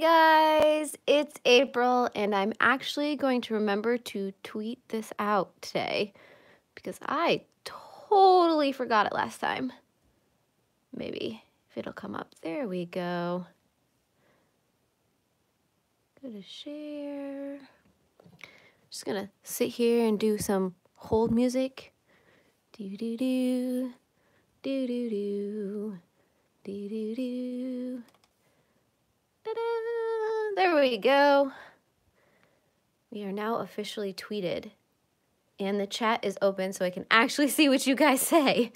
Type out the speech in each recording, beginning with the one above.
Hi guys, it's April and I'm actually going to remember to tweet this out today because I totally forgot it last time. Maybe if it'll come up. There we go. Go to share. Just gonna sit here and do some hold music. Do do do do do do do do do. Ta-da! There we go. We are now officially tweeted. And the chat is open so I can actually see what you guys say.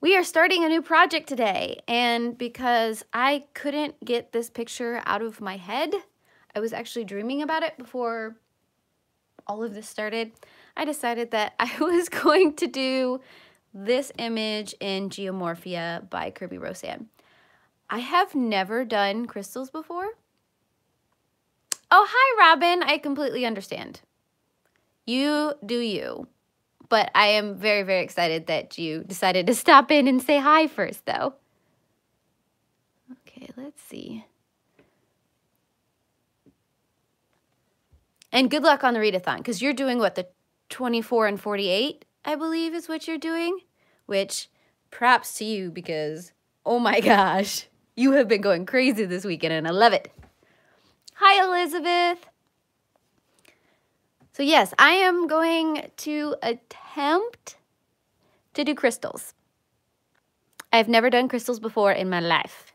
We are starting a new project today. And because I couldn't get this picture out of my head, I was actually dreaming about it before all of this started. I decided that I was going to do this image in Geomorphia by Kirby Roseanne. I have never done crystals before. Oh, hi, Robin. I completely understand. You do you. But I am very, very excited that you decided to stop in and say hi first, though. Okay, let's see. And good luck on the readathon, because you're doing, what, the 24 and 48, I believe is what you're doing? Which, props to you, because, oh my gosh, you have been going crazy this weekend, and I love it. Hi, Elizabeth. So yes, I am going to attempt to do crystals. I've never done crystals before in my life.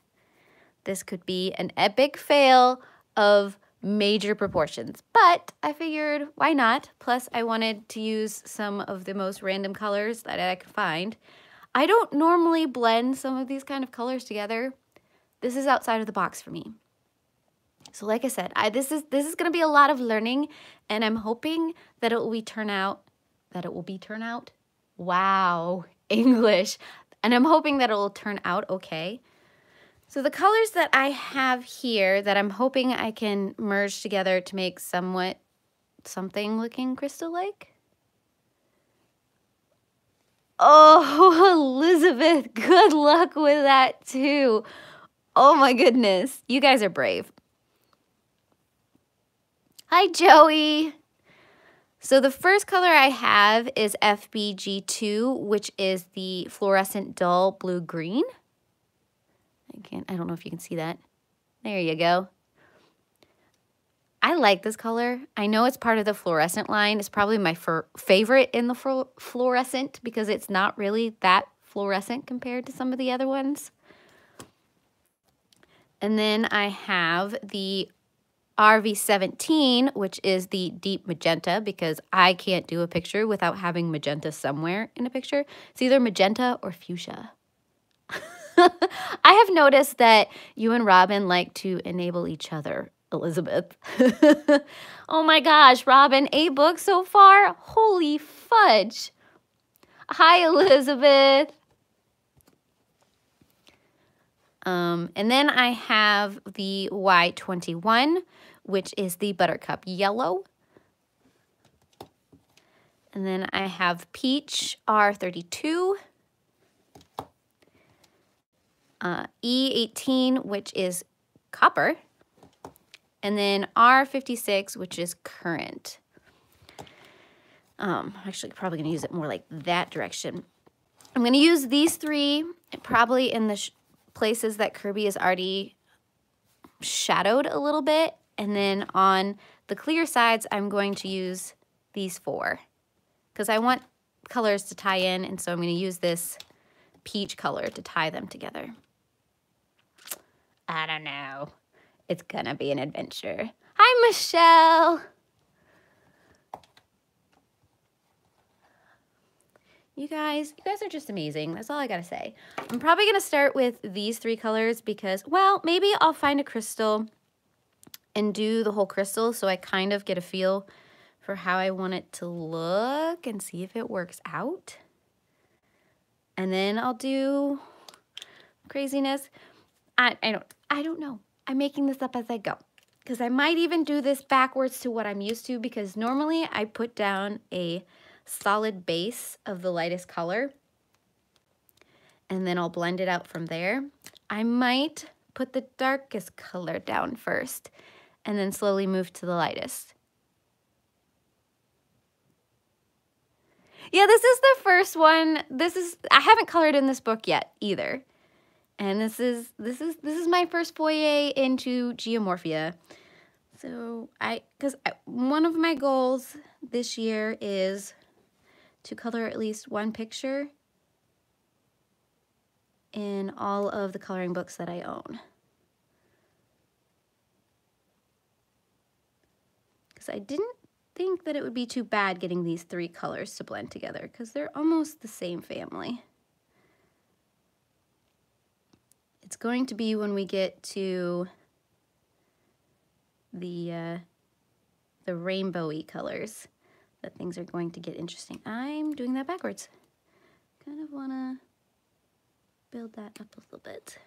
This could be an epic fail of major proportions, but I figured why not? Plus I wanted to use some of the most random colors that I could find. I don't normally blend some of these kind of colors together. This is outside of the box for me. So like I said, this is going to be a lot of learning, and I'm hoping that it will turn out. Wow, English. And I'm hoping that it will turn out okay. So the colors that I have here that I'm hoping I can merge together to make somewhat something looking crystal-like. Oh, Elizabeth, good luck with that too. Oh my goodness, you guys are brave. Hi, Joey. So the first color I have is FBG2, which is the fluorescent dull blue-green. I don't know if you can see that. There you go. I like this color. I know it's part of the fluorescent line. It's probably my favorite in the fluorescent because it's not really that fluorescent compared to some of the other ones. And then I have the RV17, which is the deep magenta, because I can't do a picture without having magenta somewhere in a picture. It's either magenta or fuchsia. I have noticed that you and Robin like to enable each other, Elizabeth. Oh my gosh, Robin, 8 books so far? Holy fudge. Hi, Elizabeth. And then I have the Y21, which is the Buttercup Yellow. And then I have Peach R32. E18, which is Copper. And then R56, which is Current. Actually, probably going to use it more like that direction. I'm going to use these 3 probably in the places that Kirby has already shadowed a little bit. And then on the clear sides, I'm going to use these 4 because I want colors to tie in. And so I'm going to use this peach color to tie them together. I don't know. It's going to be an adventure. Hi, Michelle. You guys are just amazing. That's all I got to say. I'm probably going to start with these 3 colors because, well, maybe I'll find a crystal and do the whole crystal so I kind of get a feel for how I want it to look and see if it works out. And then I'll do craziness. I don't know. I'm making this up as I go because I might even do this backwards to what I'm used to because normally I put down a solid base of the lightest color and then I'll blend it out from there. I might put the darkest color down first and then slowly move to the lightest. Yeah, this is the first one. I haven't colored in this book yet either. And this is my first foray into Geomorphia. So because one of my goals this year is to color at least one picture in all of the coloring books that I own. Because I didn't think that it would be too bad getting these 3 colors to blend together because they're almost the same family. It's going to be when we get to the rainbowy colors that things are going to get interesting. I'm doing that backwards. Kind of want to build that up a little bit.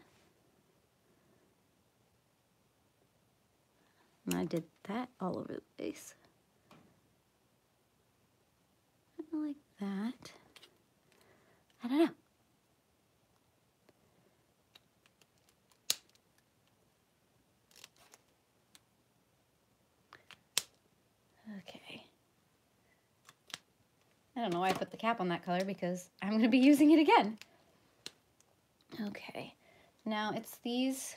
And I did that all over the place. Kind of like that. I don't know. Okay. I don't know why I put the cap on that color because I'm going to be using it again. Okay. Now it's these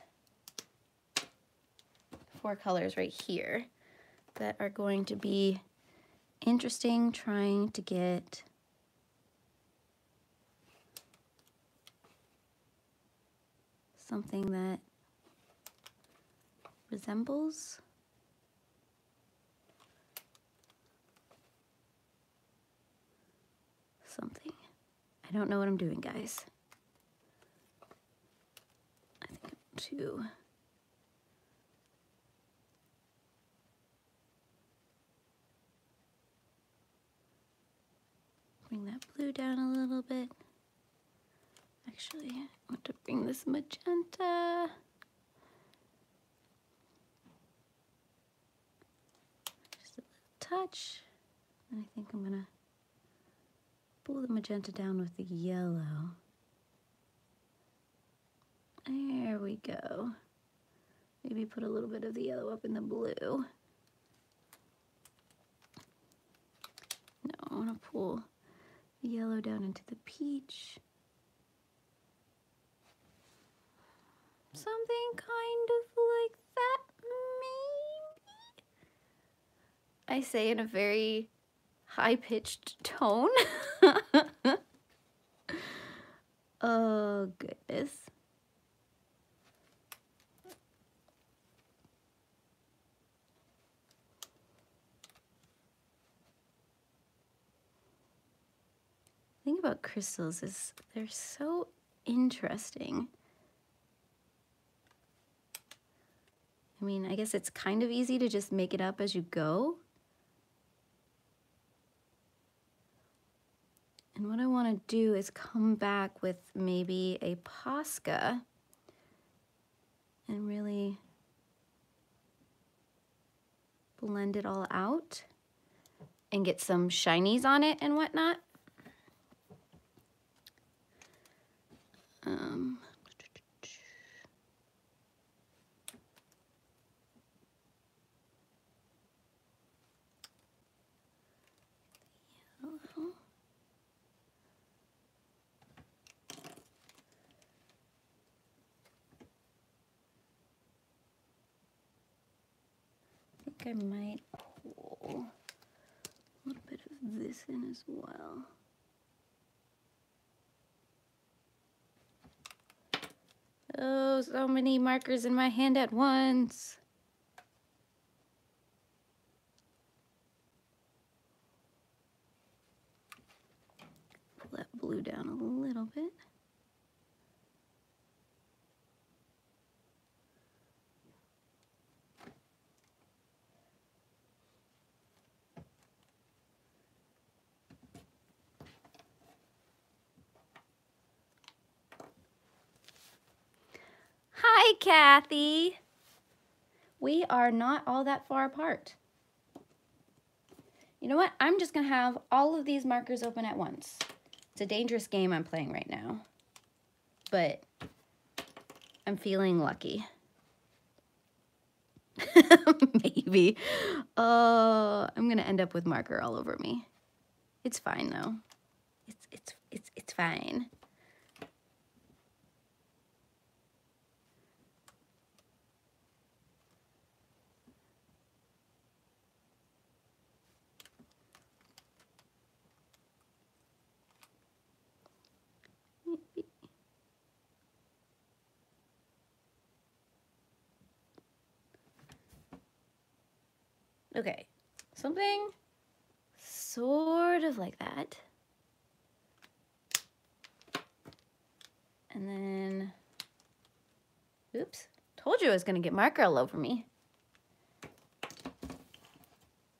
4 colors right here that are going to be interesting, trying to get something that resembles something. I don't know what I'm doing, guys. I think I'm too... Bring that blue down a little bit. Actually, I want to bring this magenta. Just a little touch. And I think I'm gonna pull the magenta down with the yellow. There we go. Maybe put a little bit of the yellow up in the blue. No, I want to pull the yellow down into the peach. Something kind of like that, maybe? I say in a very high-pitched tone. Oh, goodness. The thing about crystals is they're so interesting. I mean, I guess it's kind of easy to just make it up as you go. And what I want to do is come back with maybe a Posca and really blend it all out and get some shinies on it and whatnot. I might pull a little bit of this in as well. Oh, so many markers in my hand at once. Pull that blue down a little bit. Hi, Kathy. We are not all that far apart. You know what? I'm just gonna have all of these markers open at once. It's a dangerous game I'm playing right now, but I'm feeling lucky. Maybe. I'm gonna end up with marker all over me. It's fine though. It's fine. Okay, something sort of like that. And then, oops, told you I was gonna get marker all over me.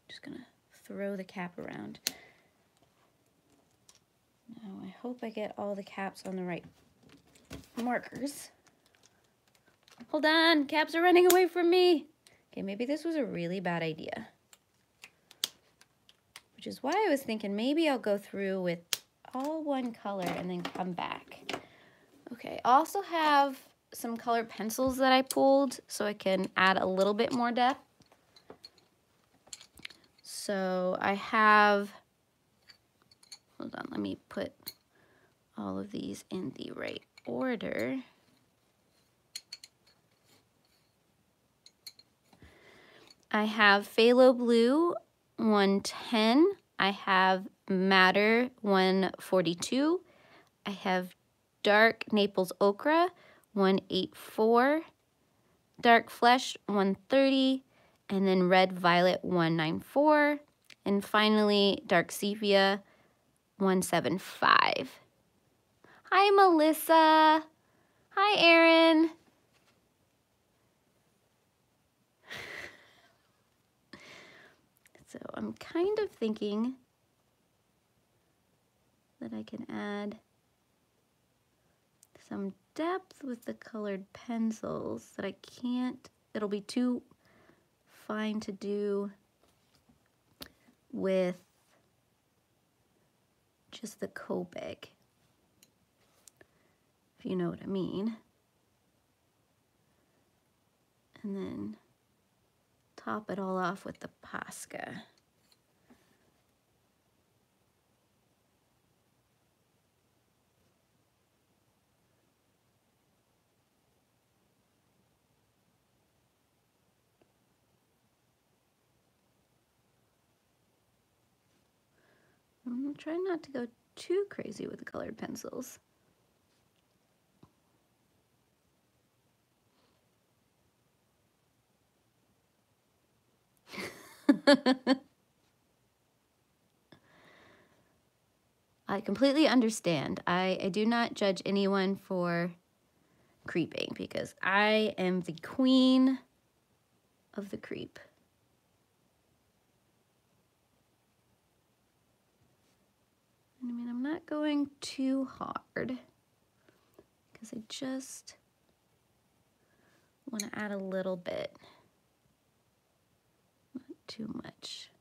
Just gonna throw the cap around. Now I hope I get all the caps on the right markers. Hold on, caps are running away from me. Okay, maybe this was a really bad idea. Which is why I was thinking maybe I'll go through with all one color and then come back. Okay, I also have some colored pencils that I pulled so I can add a little bit more depth. So I have, hold on, let me put all of these in the right order. I have Phthalo Blue 110. I have Madder 142. I have Dark Naples Ochre 184. Dark Flesh 130. And then Red Violet 194. And finally, Dark Sepia 175. Hi, Melissa. Hi, Erin. So I'm kind of thinking that I can add some depth with the colored pencils that I can't, it'll be too fine to do with just the Copic, if you know what I mean. And then top it all off with the Posca. I'm trying not to go too crazy with the colored pencils. I completely understand. I do not judge anyone for creeping because I am the queen of the creep. I mean, I'm not going too hard because I just want to add a little bit, not too much.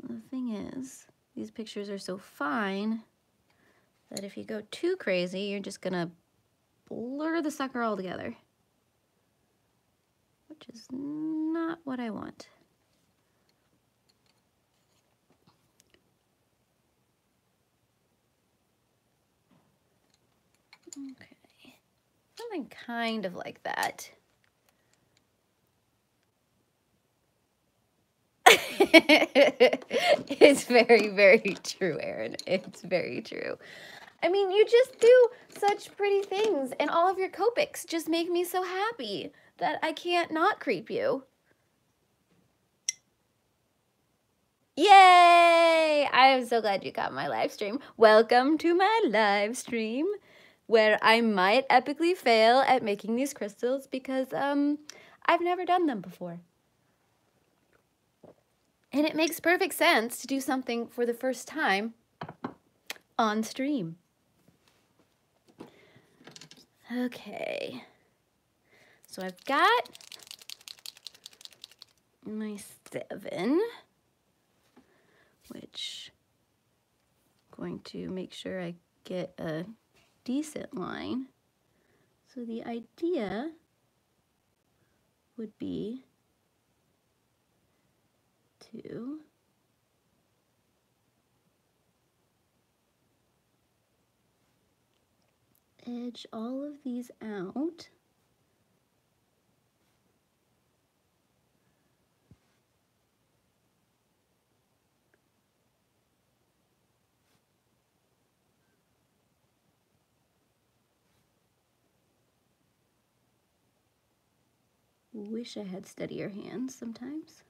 The thing is, these pictures are so fine that if you go too crazy, you're just gonna blur the sucker all together, which is not what I want. Okay, something kind of like that. It's very, very true, Erin. It's very true. I mean, you just do such pretty things, and all of your Copics just make me so happy that I can't not creep you. Yay! I'm so glad you got my live stream. Welcome to my live stream, where I might epically fail at making these crystals because I've never done them before. And it makes perfect sense to do something for the first time on stream. Okay. So I've got my 7, which I'm going to make sure I get a decent line. So the idea would be to edge all of these out. Wish I had steadier hands sometimes.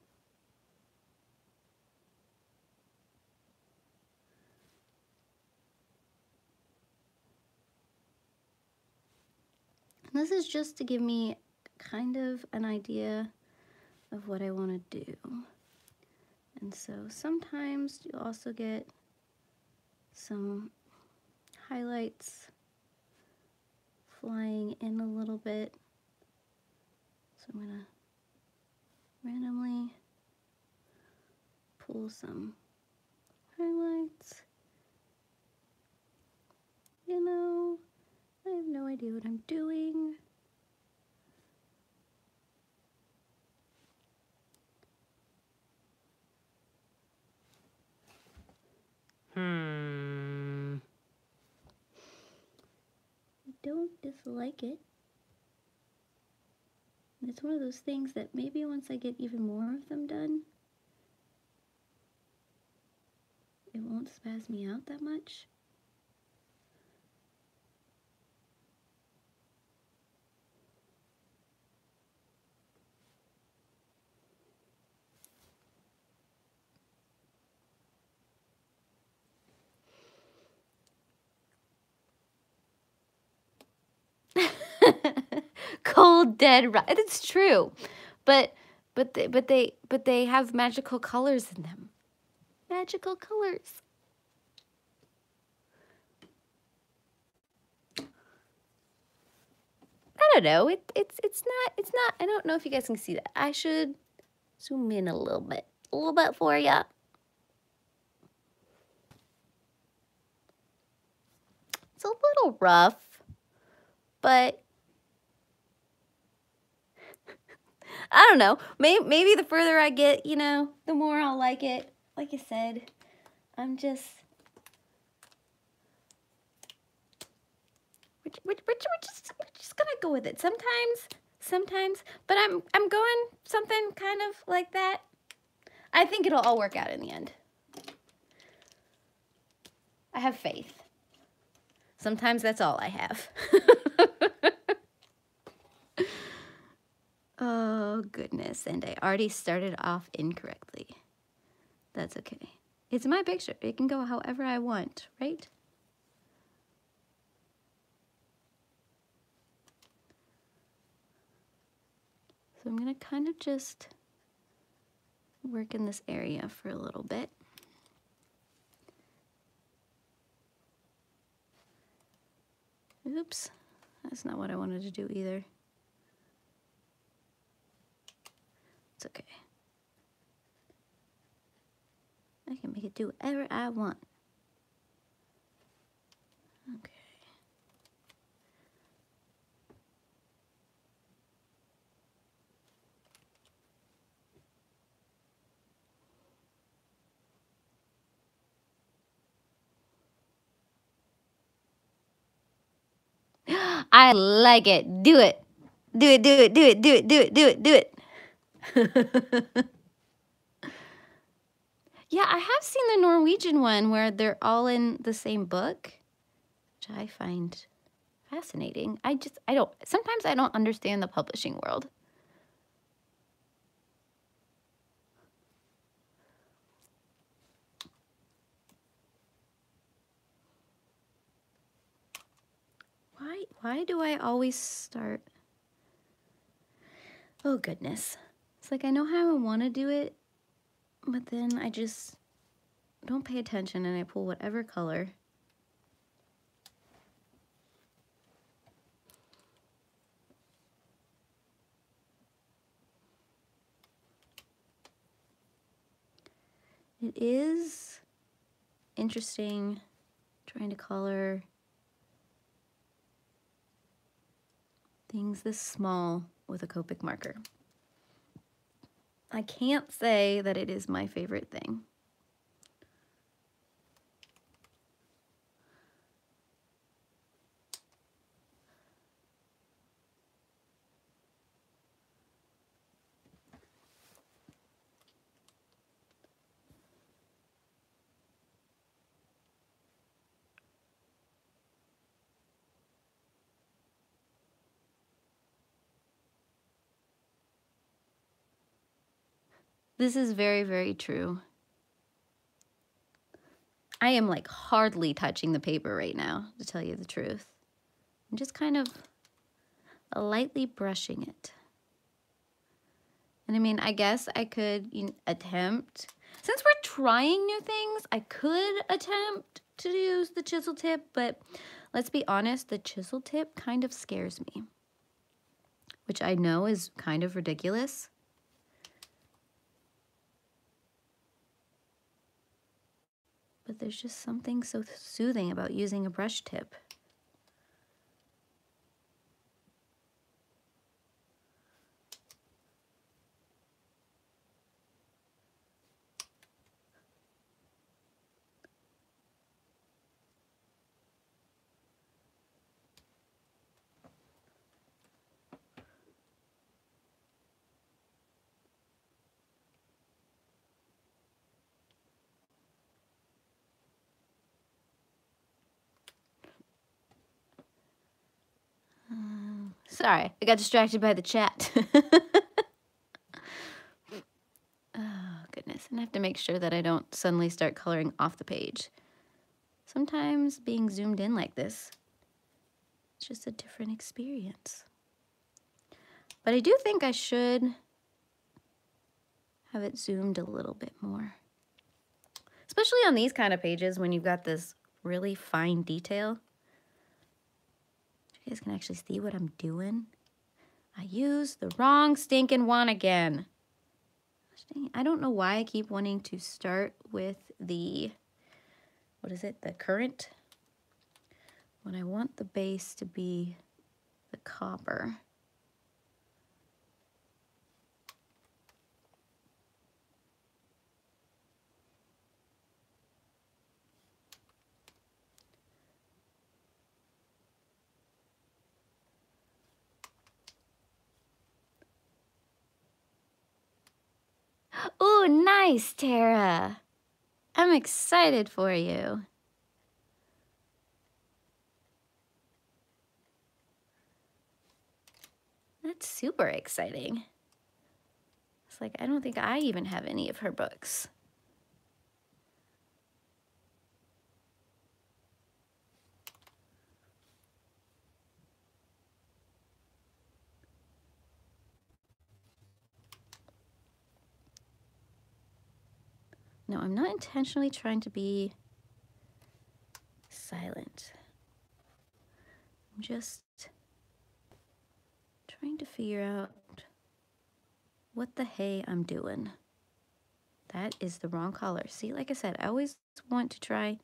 And this is just to give me kind of an idea of what I want to do. And so sometimes you also get some highlights flying in a little bit. So I'm gonna randomly pull some highlights. You know, I have no idea what I'm doing. I don't dislike it. It's one of those things that maybe once I get even more of them done, it won't spaz me out that much. Cold dead rock. It's true, but they have magical colors in them. Magical colors. I don't know. It's not. I don't know if you guys can see that. I should zoom in a little bit for you. It's a little rough, but I don't know. Maybe the further I get, you know, the more I'll like it. Like I said, I'm just we're just gonna go with it. Sometimes, but I'm going something kind of like that. I think it'll all work out in the end. I have faith. Sometimes that's all I have. Oh, goodness. And I already started off incorrectly. That's okay. It's my picture. It can go however I want, right? So I'm going to kind of just work in this area for a little bit. Oops. That's not what I wanted to do either. It's okay. I can make it do whatever I want. Okay. I like it. Do it. Do it, do it, do it, do it, do it, do it, do it. Yeah, I have seen the Norwegian one where they're all in the same book, which I find fascinating. Sometimes I don't understand the publishing world. Why do I always start? Oh, goodness. It's like I know how I want to do it, but then I just don't pay attention and I pull whatever color. It is interesting trying to color things this small with a Copic marker. I can't say that it is my favorite thing. This is very, very true. I am like hardly touching the paper right now, to tell you the truth. I'm just kind of lightly brushing it. And I mean, I guess I could attempt, since we're trying new things, I could attempt to use the chisel tip, but let's be honest, the chisel tip kind of scares me, which I know is kind of ridiculous. But there's just something so soothing about using a brush tip. Sorry, I got distracted by the chat. Oh, goodness. And I have to make sure that I don't suddenly start coloring off the page. Sometimes being zoomed in like this, it's just a different experience. But I do think I should have it zoomed a little bit more. Especially on these kind of pages when you've got this really fine detail. You guys can actually see what I'm doing. I used the wrong stinking one again. I don't know why I keep wanting to start with the, what is it, the current, when I want the base to be the copper. Ooh, nice, Tara. I'm excited for you. That's super exciting. It's like, I don't think I even have any of her books. No, I'm not intentionally trying to be silent. I'm just trying to figure out what the hey I'm doing. That is the wrong color. See, like I said, I always want to try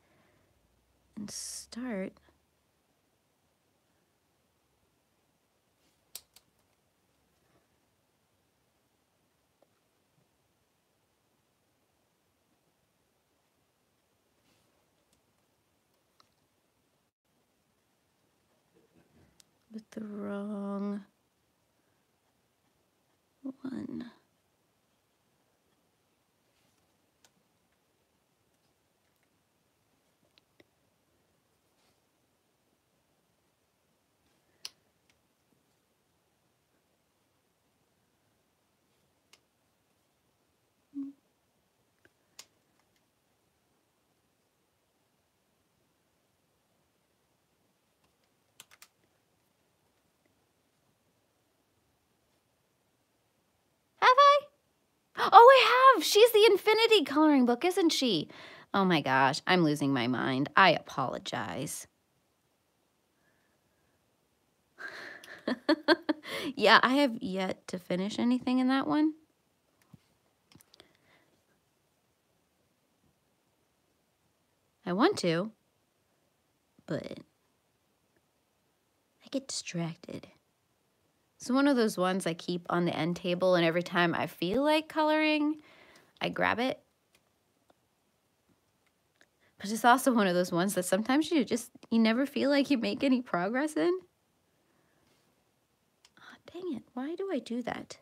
and start with the wrong one. Have I? Oh, I have. She's the Infinity coloring book, isn't she? Oh my gosh, I'm losing my mind. I apologize. Yeah, I have yet to finish anything in that one. I want to, but I get distracted. It's one of those ones I keep on the end table, and every time I feel like coloring, I grab it. But it's also one of those ones that sometimes you never feel like you make any progress in. Oh, dang it. Why do I do that?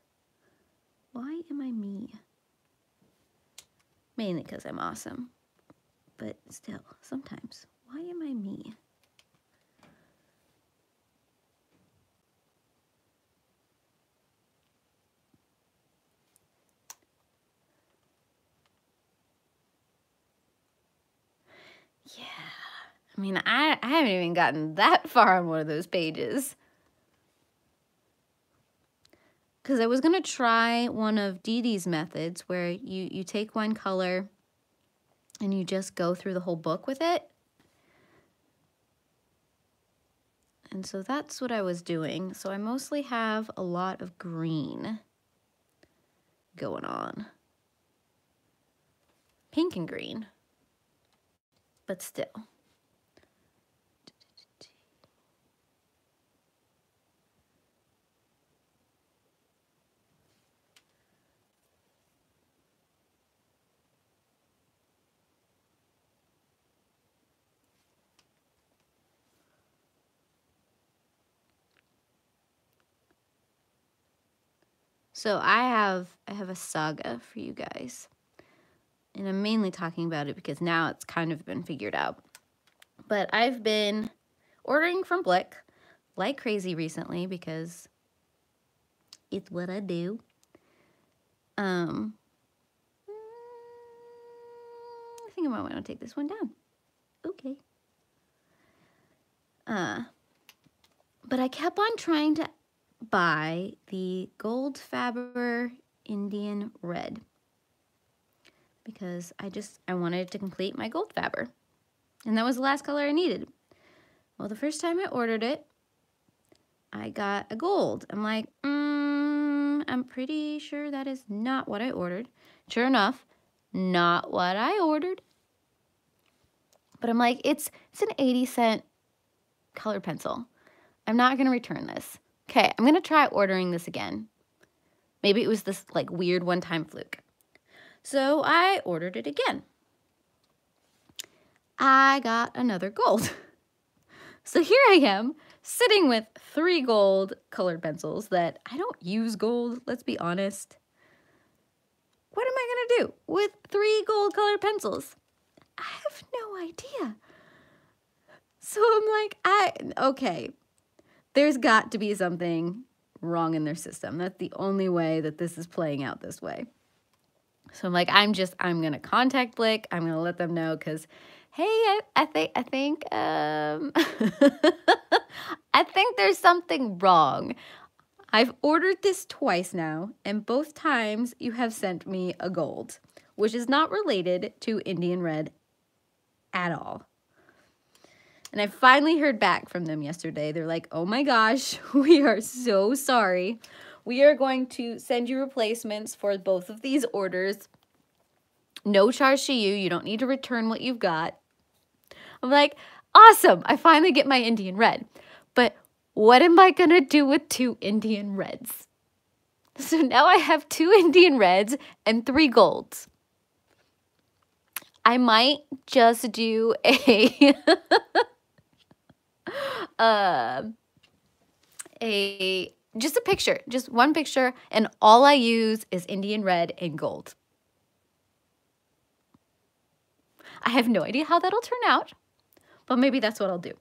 Why am I me? Mainly because I'm awesome. But still, sometimes, why am I me? Yeah. I mean, I haven't even gotten that far on one of those pages. Because I was going to try one of Dee Dee's methods where you take one color and you just go through the whole book with it. And so that's what I was doing. So I mostly have a lot of green going on. Pink and green. But still. So I have a saga for you guys. And I'm mainly talking about it because now it's kind of been figured out. But I've been ordering from Blick like crazy recently because it's what I do. I think I might want to take this one down. Okay. But I kept on trying to buy the gold Faber Indian red because I wanted to complete my gold Faber. And that was the last color I needed. Well, the first time I ordered it, I got a gold. I'm like, I'm pretty sure that is not what I ordered. Sure enough, not what I ordered. But I'm like, it's an 80-cent colored pencil. I'm not going to return this. Okay, I'm going to try ordering this again. Maybe it was this like weird one-time fluke. So I ordered it again. I got another gold. So here I am, sitting with 3 gold colored pencils that I don't use gold, let's be honest. What am I going to do with 3 gold colored pencils? I have no idea. So I'm like, okay, there's got to be something wrong in their system. That's the only way that this is playing out this way. So I'm like, I'm going to contact Blick. I'm going to let them know because, hey, I think I think there's something wrong. I've ordered this twice now, and both times you have sent me a gold, which is not related to Indian red at all. And I finally heard back from them yesterday. They're like, oh my gosh, we are so sorry. We are going to send you replacements for both of these orders. No charge to you. You don't need to return what you've got. I'm like, awesome. I finally get my Indian red. But what am I going to do with 2 Indian reds? So now I have 2 Indian reds and 3 golds. I might just do just a picture, just one picture, and all I use is Indian red and gold. I have no idea how that'll turn out, but maybe that's what I'll do.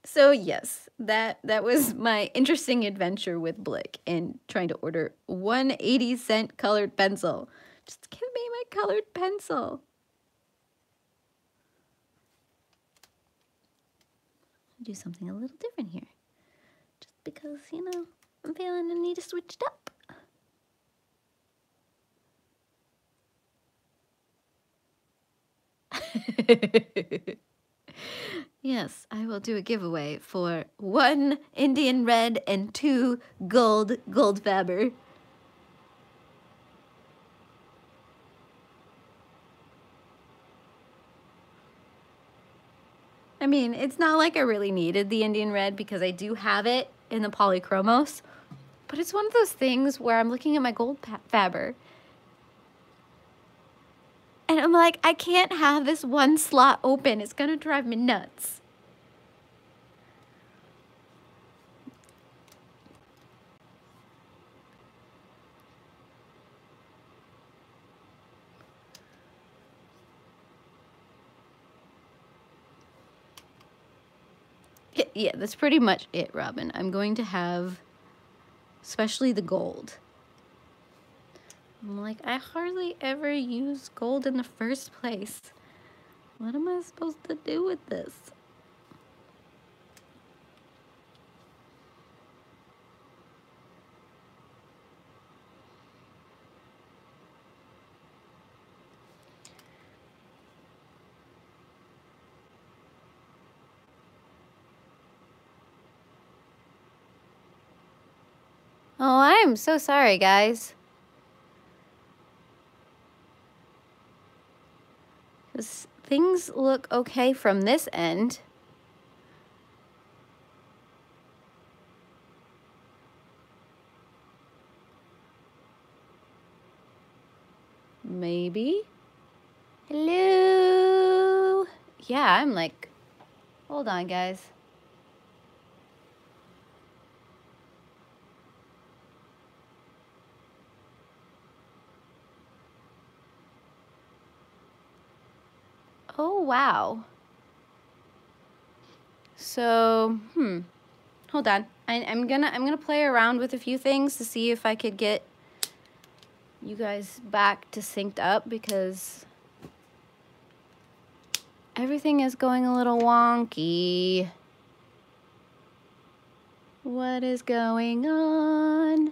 So yes, that was my interesting adventure with Blick and trying to order 1 80-cent colored pencil. Just give me my colored pencil. I'll do something a little different here. Just because, you know, I'm feeling the need to switch it up. Yes, I will do a giveaway for 1 Indian red and 2 gold Faber. I mean, it's not like I really needed the Indian red because I do have it in the Polychromos, but it's one of those things where I'm looking at my gold Faber and I'm like, I can't have this one slot open. It's gonna drive me nuts. Yeah, that's pretty much it, Robin. I'm going to have, especially the gold. I'm like, I hardly ever use gold in the first place. What am I supposed to do with this? Oh, I am so sorry, guys. Because things look okay from this end. Maybe? Hello? Yeah, I'm like, hold on, guys. Oh, wow. So, hold on. I'm gonna play around with a few things to see if I could get you guys back to synced up because everything is going a little wonky. What is going on?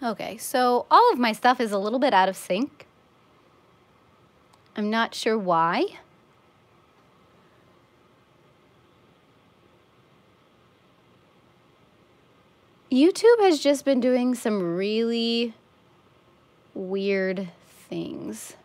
Okay, so all of my stuff is a little bit out of sync. I'm not sure why. YouTube has just been doing some really weird things.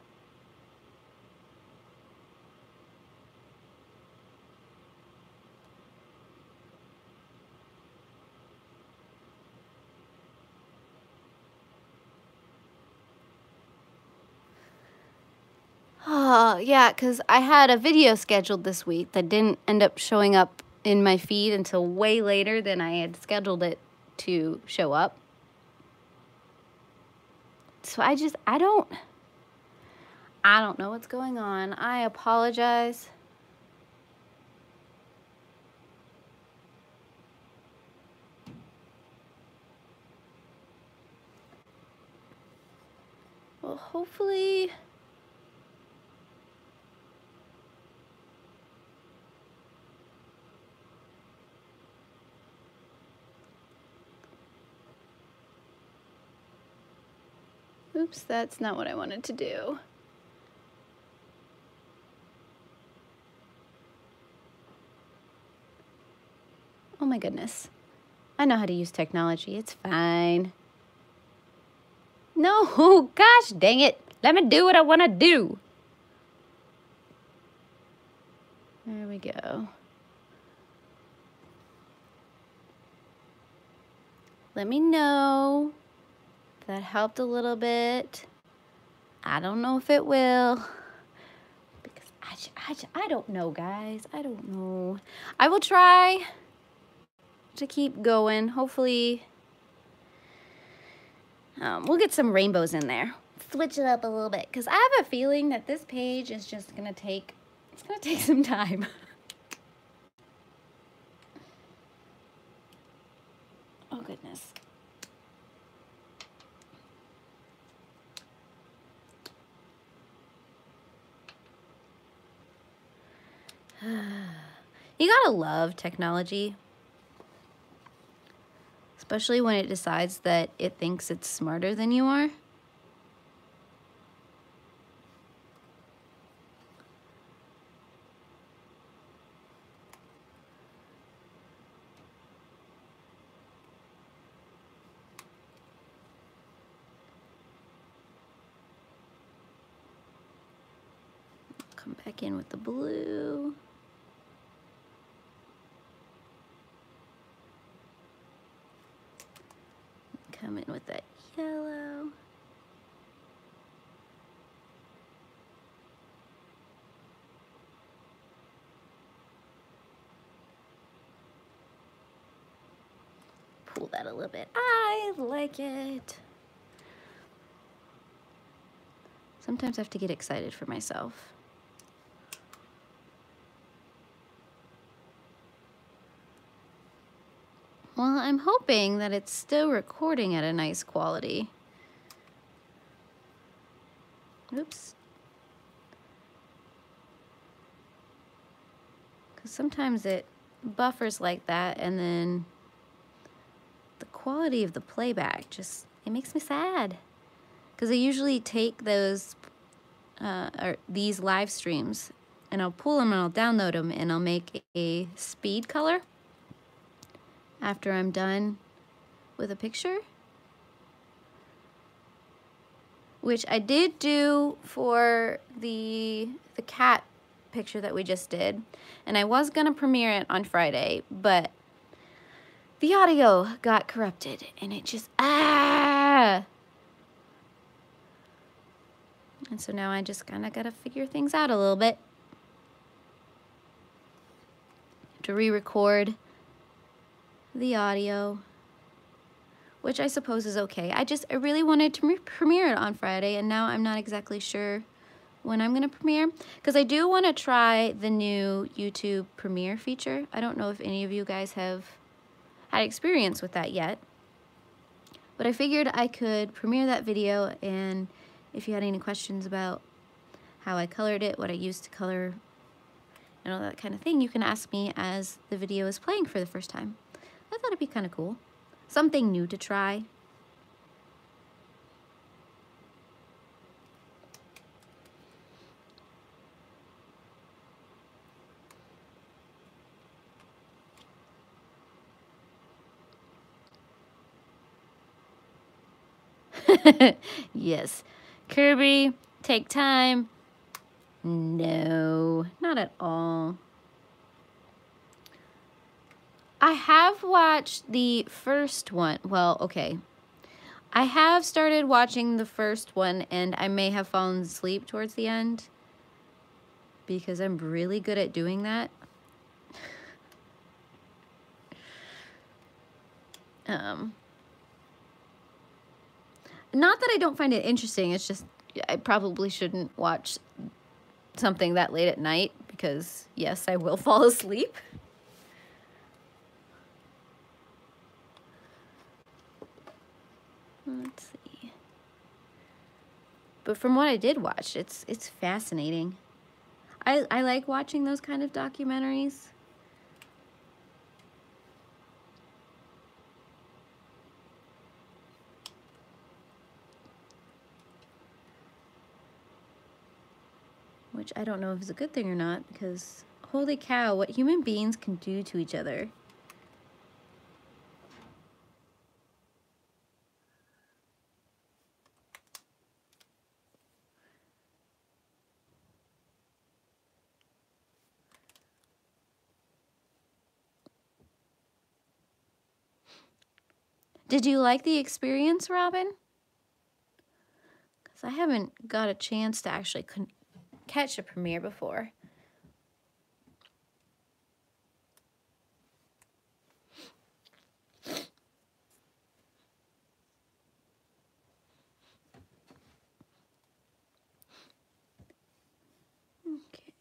Oh, yeah, because I had a video scheduled this week that didn't end up showing up in my feed until way later than I had scheduled it to show up. So I don't know what's going on. I apologize. Well, hopefully... Oops, that's not what I wanted to do. Oh my goodness. I know how to use technology. It's fine. No, gosh dang it. Let me do what I want to do. There we go. Let me know if that helped a little bit. I don't know if it will. Because I don't know, guys. I don't know. I will try to keep going. Hopefully, we'll get some rainbows in there. Switch it up a little bit. Because I have a feeling that this page is just going to take, it's going to take some time. Oh, goodness. You You gotta love technology. Especially when it decides that it thinks it's smarter than you are. Come back in with the blue. Come in with that yellow. Pull that a little bit. I like it. Sometimes I have to get excited for myself. Well, I'm hoping that it's still recording at a nice quality. Oops. Because sometimes it buffers like that, and then the quality of the playback just, it makes me sad. Because I usually take those, or these live streams, and I'll pull them and I'll download them, and I'll make a speed color after I'm done with a picture, which I did do for the cat picture that we just did, and I was gonna premiere it on Friday, but the audio got corrupted, and it just and so now I just kind of gotta figure things out a little bit to re-record the audio, which I suppose is okay. I really wanted to premiere it on Friday, and now I'm not exactly sure when I'm gonna premiere, because I do want to try the new YouTube Premiere feature. I don't know if any of you guys have had experience with that yet, but I figured I could premiere that video, and if you had any questions about how I colored it, what I used to color, and all that kind of thing, you can ask me as the video is playing for the first time. I thought it'd be kind of cool. Something new to try. Yes. Kirby, take time. No, not at all. I have watched the first one. Well, okay. I have started watching the first one, and I may have fallen asleep towards the end because I'm really good at doing that. Not that I don't find it interesting, it's just I probably shouldn't watch something that late at night because, yes, I will fall asleep. Let's see. But from what I did watch, it's fascinating. I like watching those kind of documentaries. Which I don't know if it's a good thing or not, because holy cow, what human beings can do to each other. Did you like the experience, Robin? Because I haven't got a chance to actually catch a premiere before. Okay.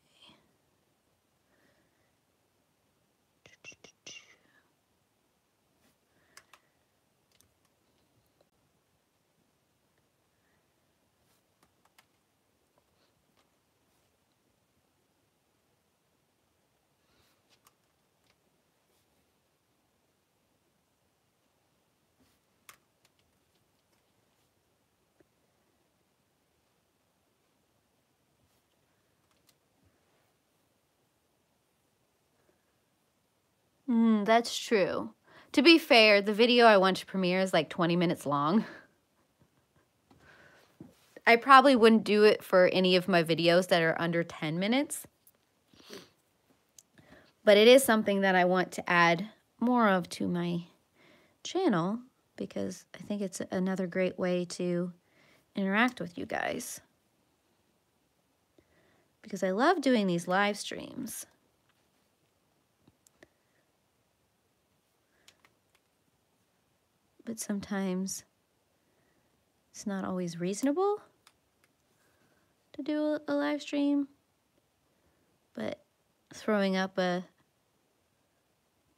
That's true. To be fair, the video I want to premiere is like 20 minutes long. I probably wouldn't do it for any of my videos that are under 10 minutes. But it is something that I want to add more of to my channel because I think it's another great way to interact with you guys. Because I love doing these live streams. But sometimes it's not always reasonable to do a live stream. But throwing up a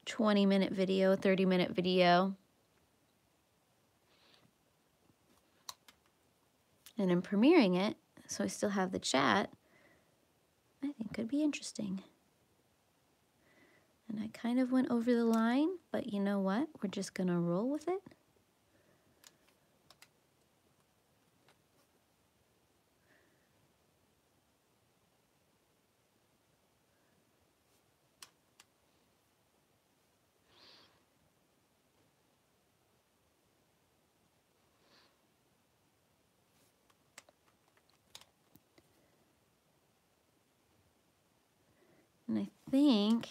20-minute video, 30-minute video, and I'm premiering it, so I still have the chat, I think could be interesting. And I kind of went over the line, but you know what? We're just gonna roll with it. And I think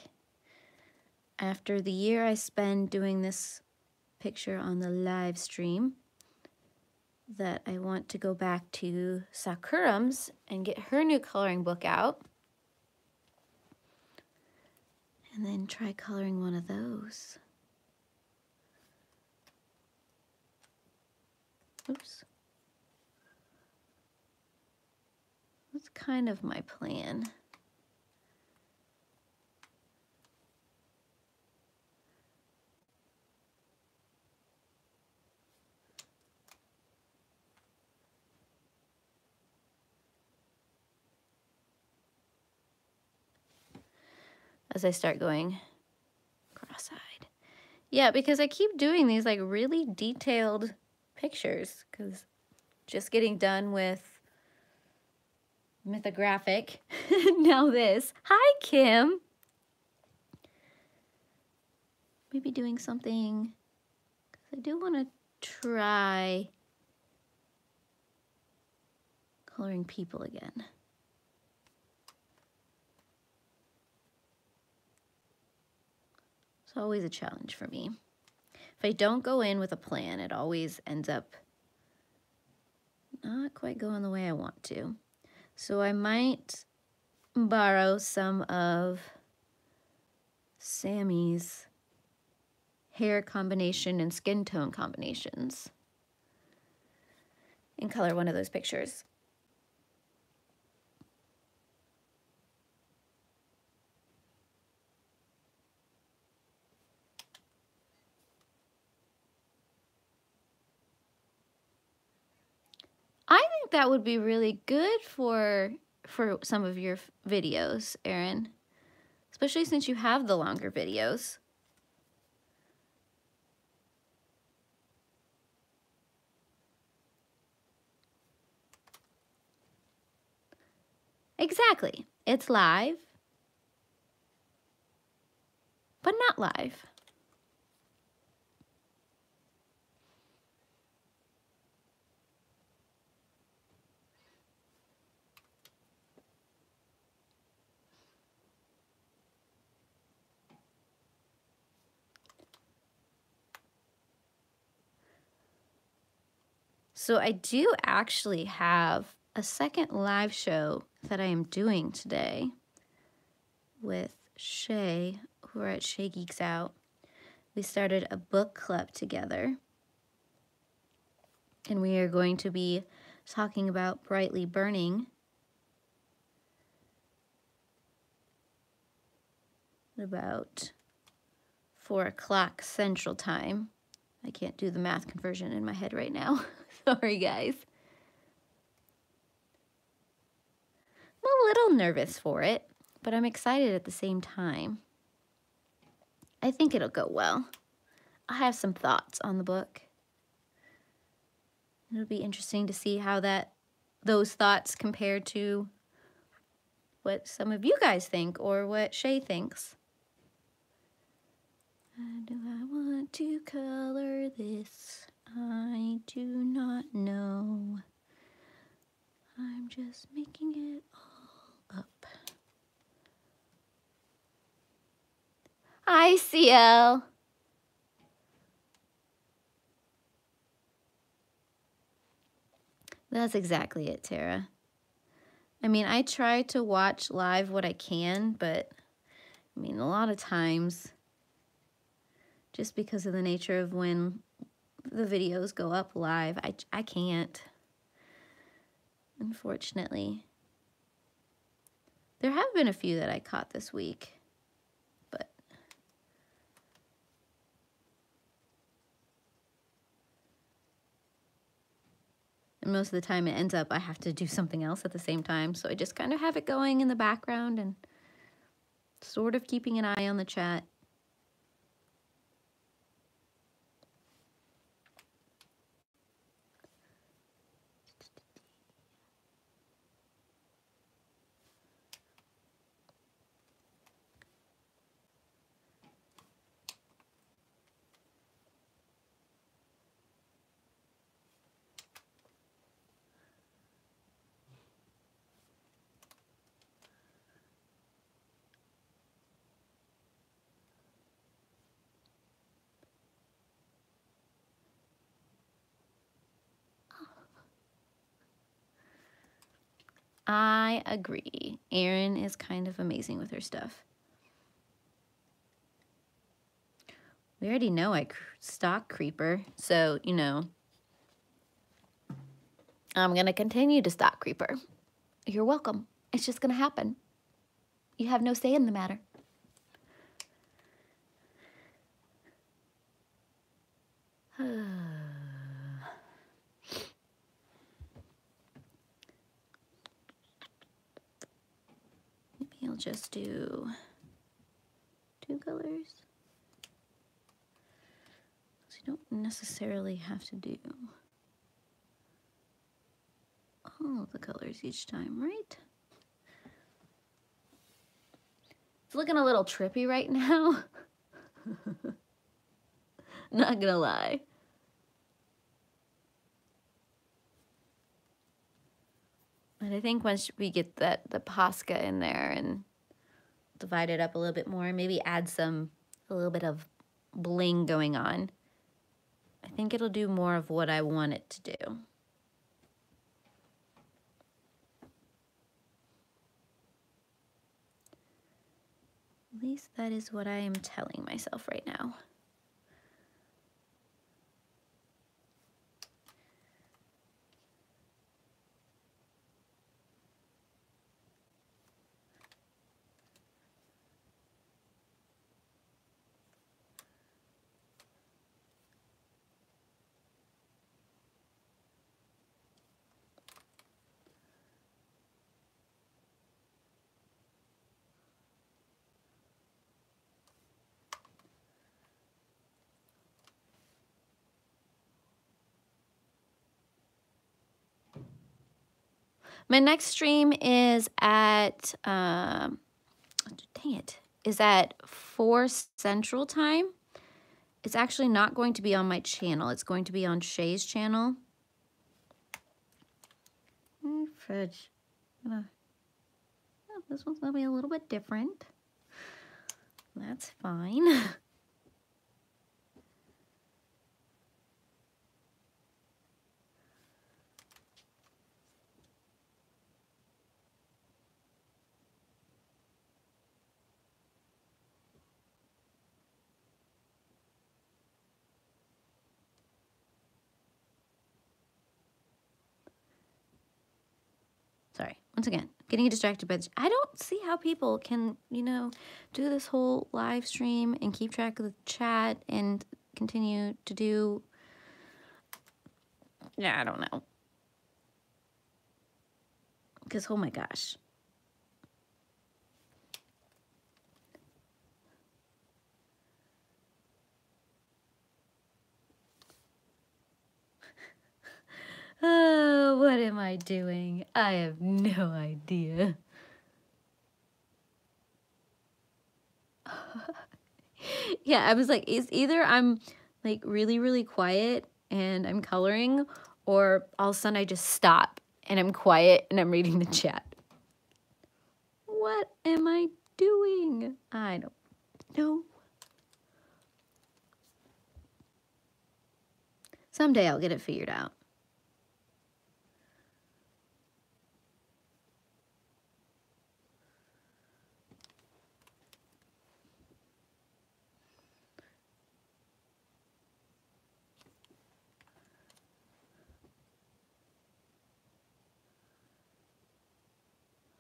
after the year I spend doing this picture on the live stream, that I want to go back to Sakura's and get her new coloring book out. And then try coloring one of those. Oops. That's kind of my plan. As I start going cross-eyed. Yeah, because I keep doing these like really detailed pictures because just getting done with mythographic. Now this. Hi, Kim. Maybe doing something, because I do want to try coloring people again. It's always a challenge for me. If I don't go in with a plan, it always ends up not quite going the way I want to. So I might borrow some of Sammy's hair combination and skin tone combinations and color one of those pictures. I think that would be really good for some of your videos, Erin, especially since you have the longer videos. Exactly. It's live, but not live. So I do actually have a second live show that I am doing today with Shay, who are at Shay Geeks Out. We started a book club together, and we are going to be talking about Brightly Burning at about 4 o'clock Central Time. I can't do the math conversion in my head right now. Sorry, guys. I'm a little nervous for it, but I'm excited at the same time. I think it'll go well. I have some thoughts on the book. It'll be interesting to see how those thoughts compare to what some of you guys think or what Shay thinks. How do I want to color this? I do not know. I'm just making it all up. Hi, CL. That's exactly it, Tara. I mean, I try to watch live what I can, but I mean, a lot of times, just because of the nature of when the videos go up live, I can't, unfortunately. There have been a few that I caught this week, but and most of the time it ends up I have to do something else at the same time, so I just kind of have it going in the background and sort of keeping an eye on the chat. I agree. Erin is kind of amazing with her stuff. We already know I stalk Creeper, so, you know, I'm going to continue to stalk Creeper. You're welcome. It's just going to happen. You have no say in the matter. Maybe I'll just do 2 colors. So you don't necessarily have to do all the colors each time, right? It's looking a little trippy right now. Not gonna lie. But I think once we get the Posca in there and divide it up a little bit more, maybe add a little bit of bling going on, I think it'll do more of what I want it to do. At least that is what I am telling myself right now. My next stream is at, dang it, is at 4 Central Time. It's actually not going to be on my channel. It's going to be on Shay's channel. Fridge. Oh, this one's going to be a little bit different. That's fine. Sorry, once again, getting distracted by this. I don't see how people can, you know, do this whole live stream and keep track of the chat and continue to do, yeah, I don't know. Because, oh my gosh. Oh, what am I doing? I have no idea. Yeah, I was like, it's either I'm like really, really quiet and I'm coloring, or all of a sudden I just stop and I'm quiet and I'm reading the chat. What am I doing? I don't know. Someday I'll get it figured out.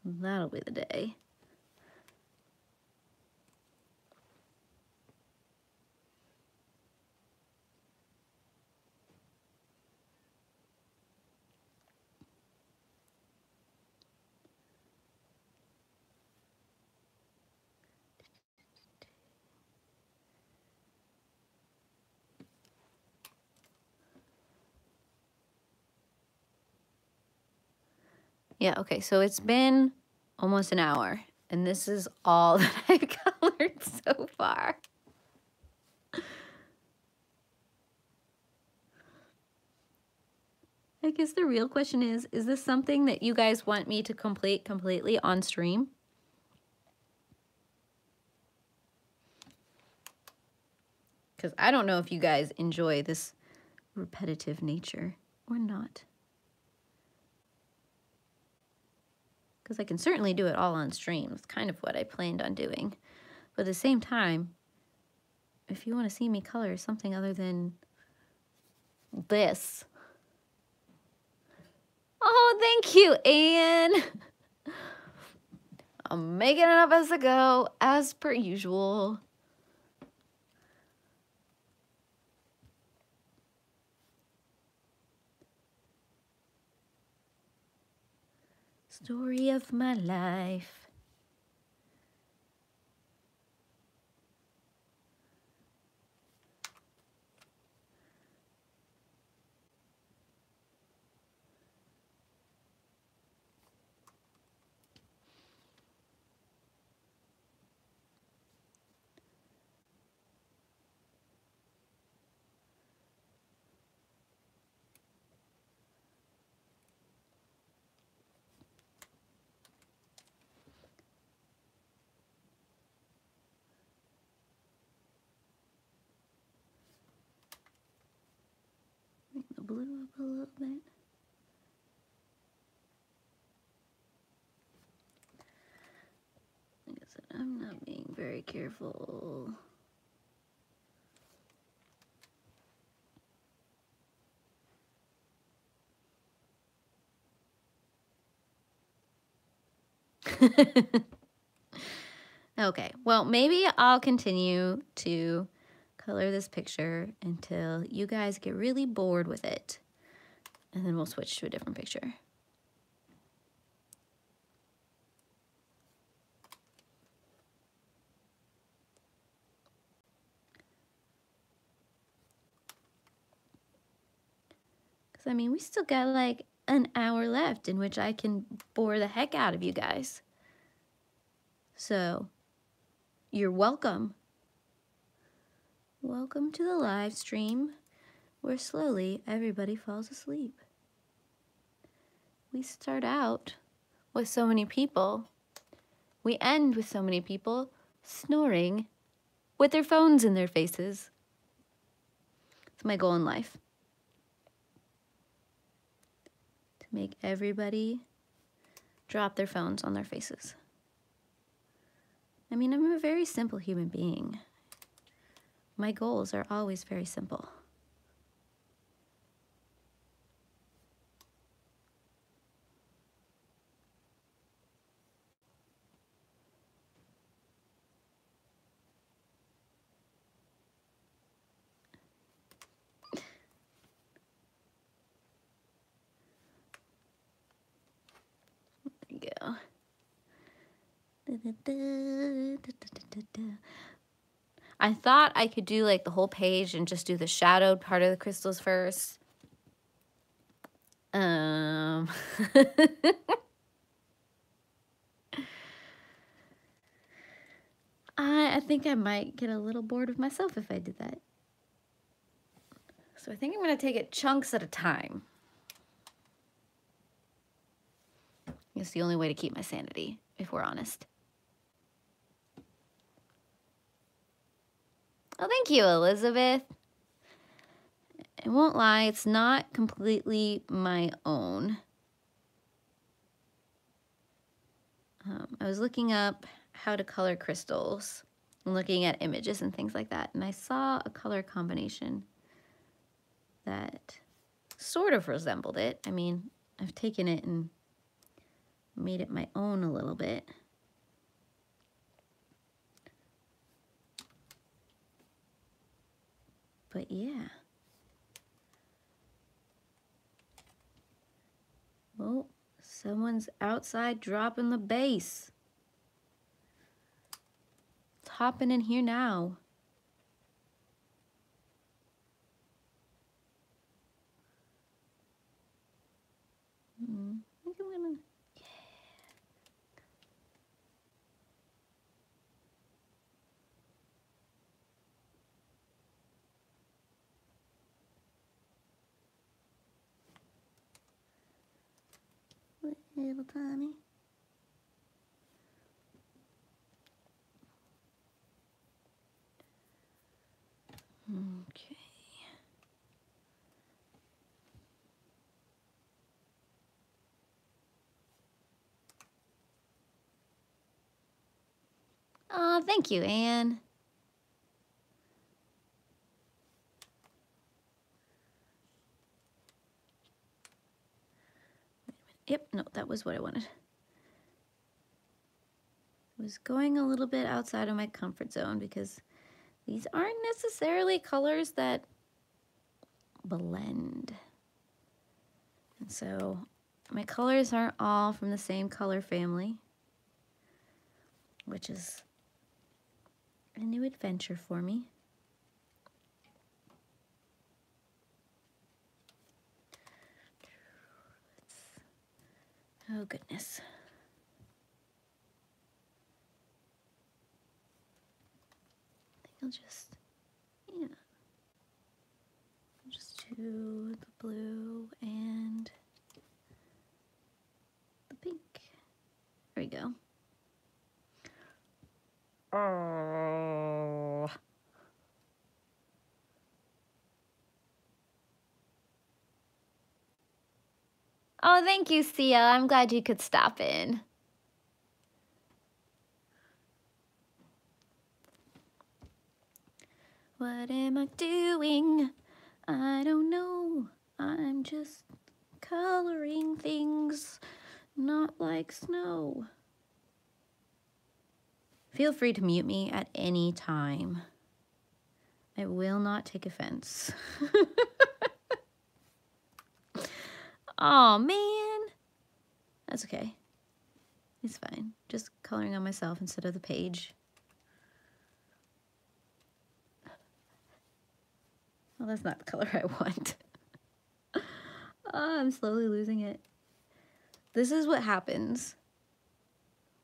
That'll be the day. Yeah, okay, so it's been almost an hour, and this is all that I've colored so far. I guess the real question is this something that you guys want me to complete completely on stream? Because I don't know if you guys enjoy this repetitive nature or not. Because I can certainly do it all on stream. It's kind of what I planned on doing. But at the same time, if you want to see me color something other than this. Oh, thank you, Anne. I'm making it up as I go, as per usual. Story of my life. Bring the blue up a little bit. Like I said, I'm not being very careful. Okay, well, maybe I'll continue to color this picture until you guys get really bored with it. And then we'll switch to a different picture. Because, I mean, we still got like an hour left in which I can bore the heck out of you guys. So, you're welcome. Welcome to the live stream where slowly everybody falls asleep. We start out with so many people. We end with so many people snoring with their phones in their faces. It's my goal in life. To make everybody drop their phones on their faces. I mean, I'm a very simple human being. My goals are always very simple. There you go. I thought I could do like the whole page and just do the shadowed part of the crystals first. I I think I might get a little bored of myself if I did that. So I think I'm going to take it chunks at a time. It's the only way to keep my sanity, if we're honest. Oh, thank you, Elizabeth. I won't lie, it's not completely my own. I was looking up how to color crystals and looking at images and things like that, and I saw a color combination that sort of resembled it. I mean, I've taken it and made it my own a little bit. But yeah. Oh, someone's outside dropping the bass. It's hopping in here now. I think I'm gonna, little Tommy. Okay. Oh, thank you, Anne. Yep, no, that was what I wanted. I was going a little bit outside of my comfort zone because these aren't necessarily colors that blend. And so my colors aren't all from the same color family, which is a new adventure for me. Oh goodness. I think I'll just, yeah. I'll just do the blue and the pink. There we go. Oh. Oh, thank you, Sia. I'm glad you could stop in. What am I doing? I don't know. I'm just coloring things, not like snow. Feel free to mute me at any time. I will not take offense. Oh man. That's okay. It's fine. Just coloring on myself instead of the page. Well, that's not the color I want. Oh, I'm slowly losing it. This is what happens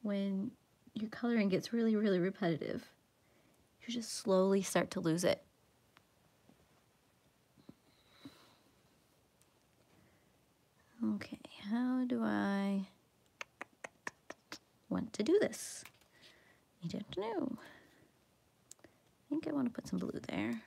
when your coloring gets really, really repetitive. You just slowly start to lose it. Okay, how do I want to do this? I don't know. I think I want to put some blue there.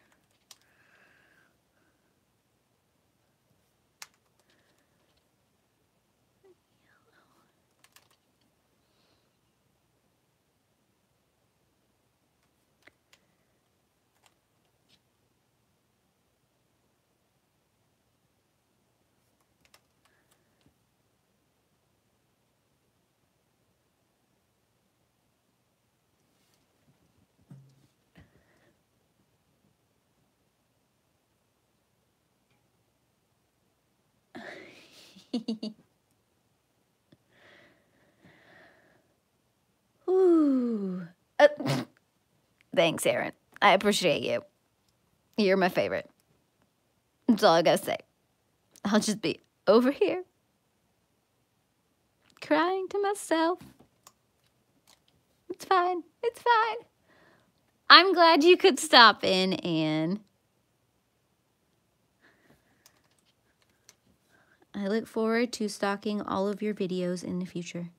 Ooh. Thanks, Aaron. I appreciate you. You're my favorite. That's all I gotta say. I'll just be over here, crying to myself. It's fine. It's fine. I'm glad you could stop in, Anne. I look forward to stalking all of your videos in the future.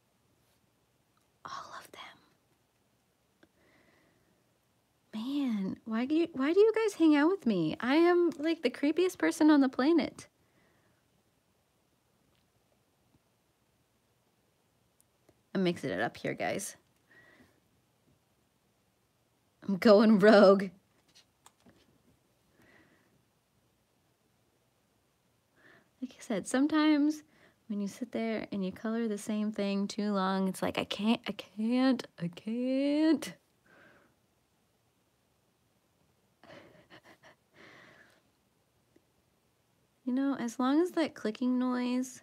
All of them. Man, why do you guys hang out with me? I am like the creepiest person on the planet. I'm mixing it up here, guys. I'm going rogue. Like I said, sometimes when you sit there and you color the same thing too long, it's like, I can't. You know, as long as that clicking noise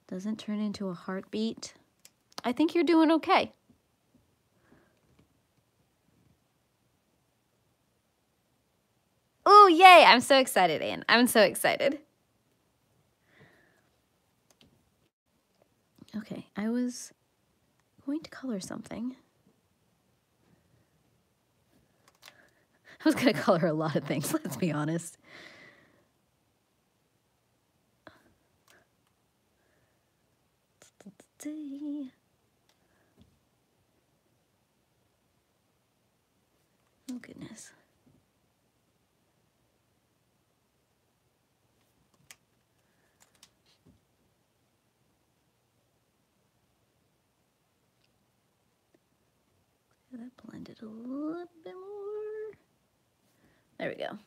doesn't turn into a heartbeat, I think you're doing okay. Oh, yay! I'm so excited, Anne. I'm so excited. Okay, I was going to color something. I was going to color a lot of things, let's be honest. Oh, goodness. That blended a little bit more. There we go.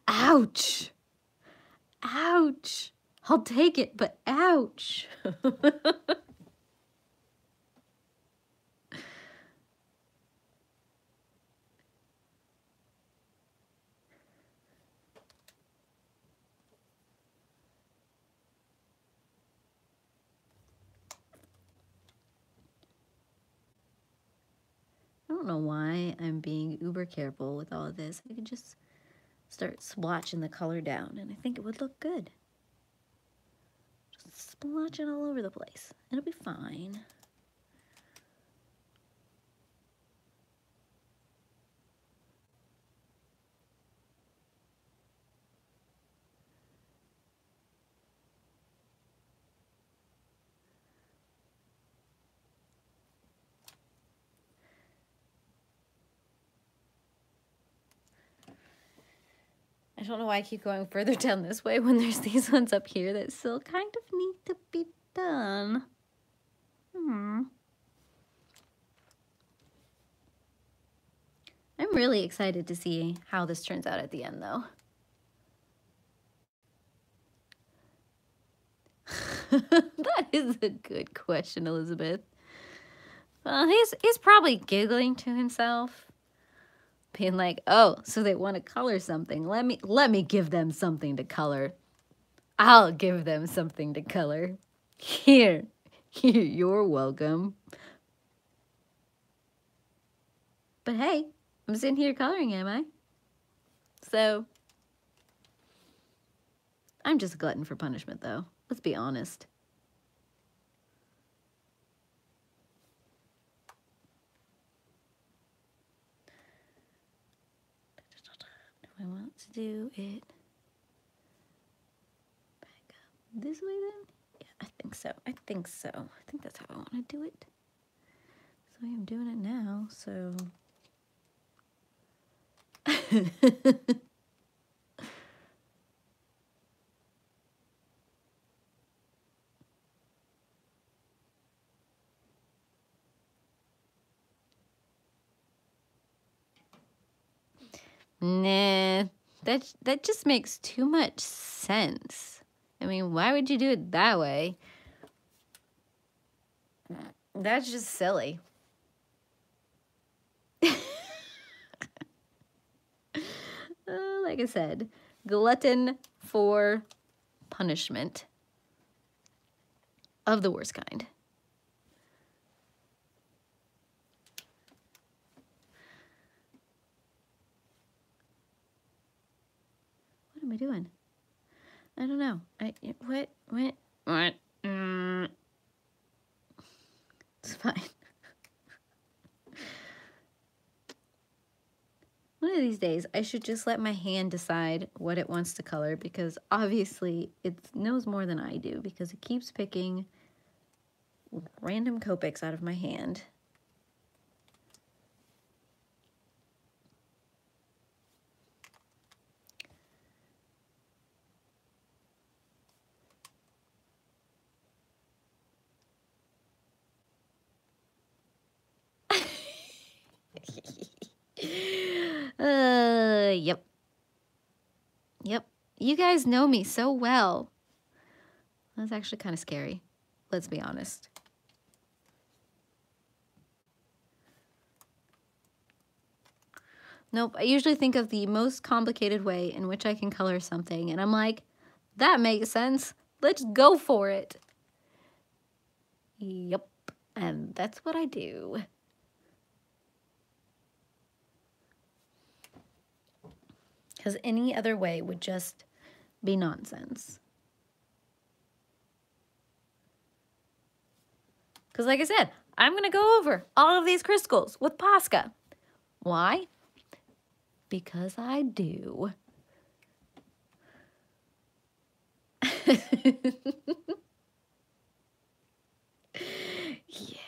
Ouch. Ouch. I'll take it, but ouch. I don't know why I'm being uber careful with all of this. I could just start splotching the color down and I think it would look good. Just splotch it all over the place. It'll be fine. I don't know why I keep going further down this way when there's these ones up here that still kind of need to be done. I'm really excited to see how this turns out at the end, though. That is a good question, Elizabeth. Well, he's probably giggling to himself, being like, "Oh, so they want to color something. Let me give them something to color. I'll give them something to color. Here, you're welcome." But hey, I'm sitting here coloring, am I? So, I'm just a glutton for punishment, though. Let's be honest. Do I want to do it back up this way then? Yeah, I think so. I think that's how I want to do it. So I'm doing it now, so... Nah, that just makes too much sense. I mean, why would you do it that way? That's just silly. Like I said, glutton for punishment of the worst kind. What am I doing? I don't know. What? It's fine. One of these days, I should just let my hand decide what it wants to color, because obviously it knows more than I do, because it keeps picking random Copics out of my hand. Yep. Yep. You guys know me so well. That's actually kind of scary. Let's be honest. Nope, I usually think of the most complicated way in which I can color something, and I'm like, that makes sense. Let's go for it. Yep, and that's what I do. Because any other way would just be nonsense. Because like I said, I'm going to go over all of these crystals with Posca. Why? Because I do. Yeah.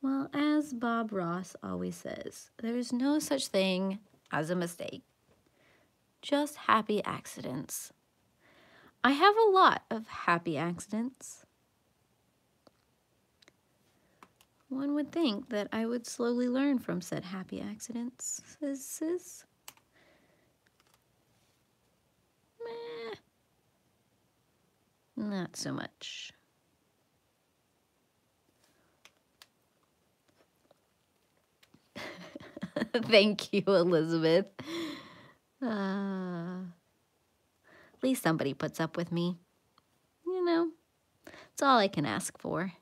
Well, as Bob Ross always says, there's no such thing as a mistake. Just happy accidents. I have a lot of happy accidents. One would think that I would slowly learn from said happy accidents. Meh. Not so much. Thank you, Elizabeth. At least somebody puts up with me. You know, it's all I can ask for.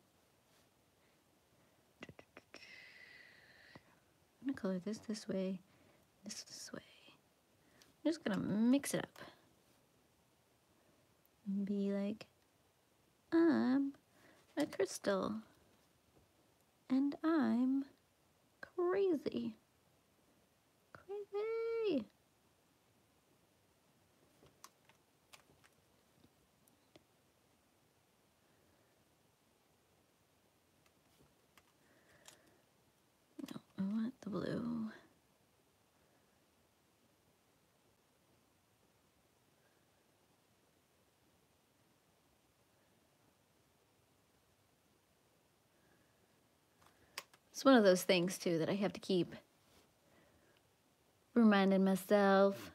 I'm gonna color this way, this way. I'm just gonna mix it up. And be like, I'm a crystal. And I'm crazy. Crazy. No, I want the blue. It's one of those things, too, that I have to keep reminding myself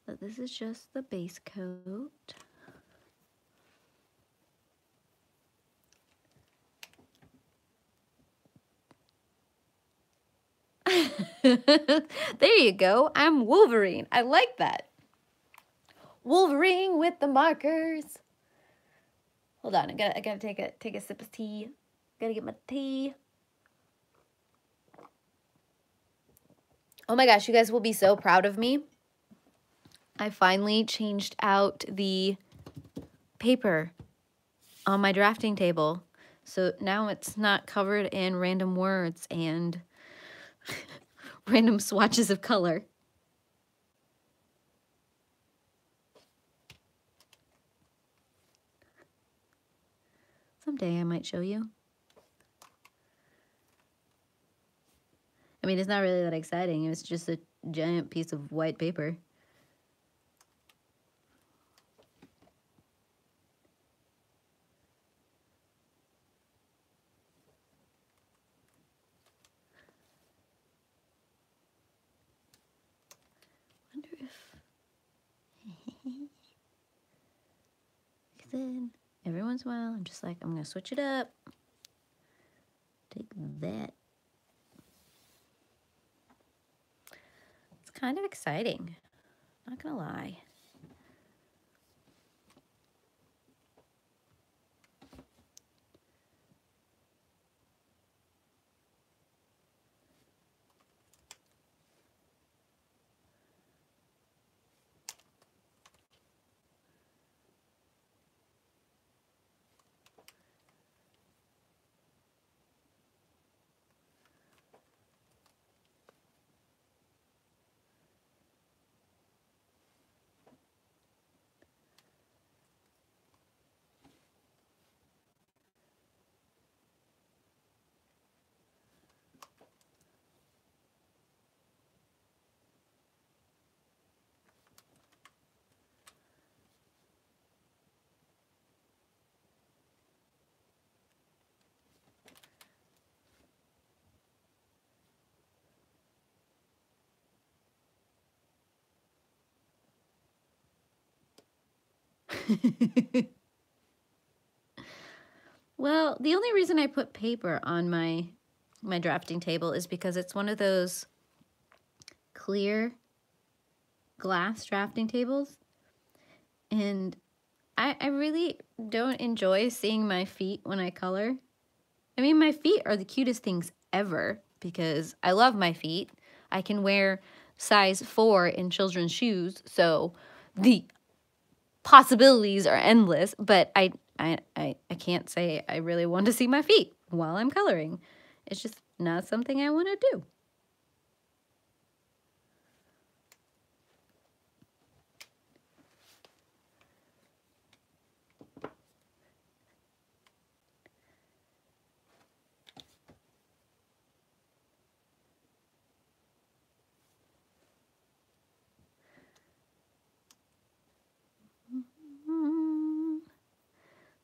that this is just the base coat. There you go. I'm Wolverine. I like that. Wolverine with the markers. Hold on, I gotta take a sip of tea. Gotta get my tea. Oh my gosh, you guys will be so proud of me. I finally changed out the paper on my drafting table. So now it's not covered in random words and random swatches of color. Someday I might show you. I mean, it's not really that exciting. It's just a giant piece of white paper. Wonder if... Then every once in a while, I'm just like, I'm going to switch it up. Take that. It's kind of exciting. Not going to lie. Well, the only reason I put paper on my drafting table is because it's one of those clear glass drafting tables. And I really don't enjoy seeing my feet when I color. I mean, my feet are the cutest things ever because I love my feet. I can wear size 4 in children's shoes, so the possibilities are endless, but I can't say I really want to see my feet while I'm coloring. It's just not something I want to do.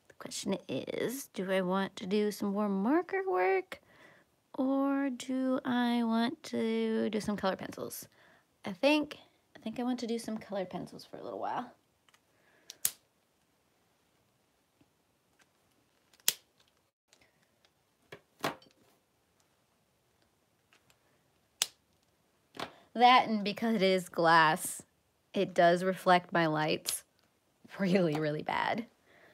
The question is, do I want to do some more marker work or do I want to do some color pencils? I think I want to do some colored pencils for a little while. That, and because it is glass, it does reflect my lights really, really bad.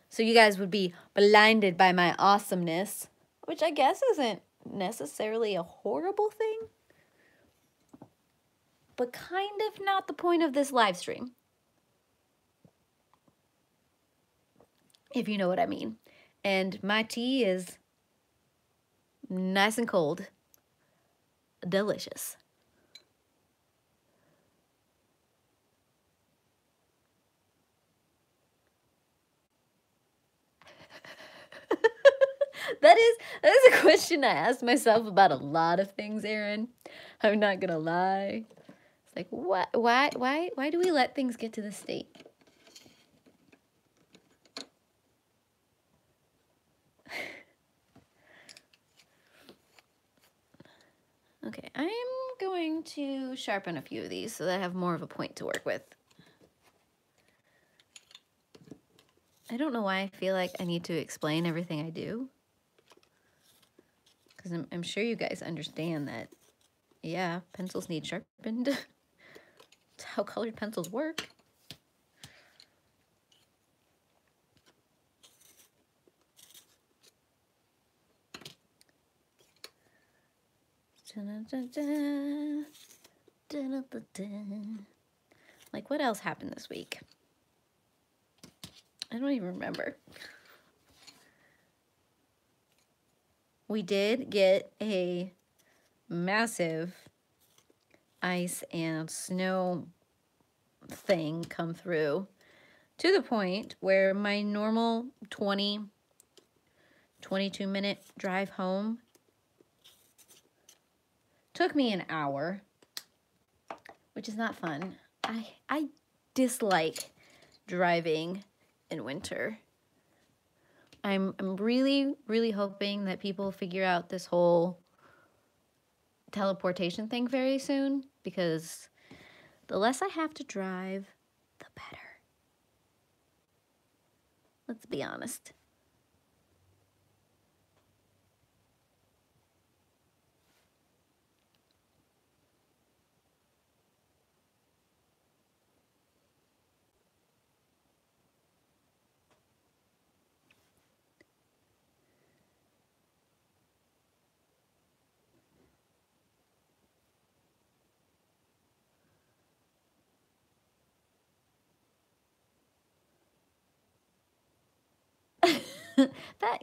So you guys would be blinded by my awesomeness, which I guess isn't necessarily a horrible thing, but kind of not the point of this live stream, if you know what I mean. And my tea is nice and cold. Delicious. That is a question I ask myself about a lot of things, Erin. I'm not gonna lie. It's like, why do we let things get to this state? Okay, I'm going to sharpen a few of these so that I have more of a point to work with. I don't know why I feel like I need to explain everything I do. Because I'm sure you guys understand that, yeah, pencils need sharpened. It's how colored pencils work. Like, what else happened this week? I don't even remember. We did get a massive ice and snow thing come through to the point where my normal 22 minute drive home took me an hour, which is not fun. I dislike driving in winter. I'm really, really hoping that people figure out this whole teleportation thing very soon, because the less I have to drive, the better. Let's be honest.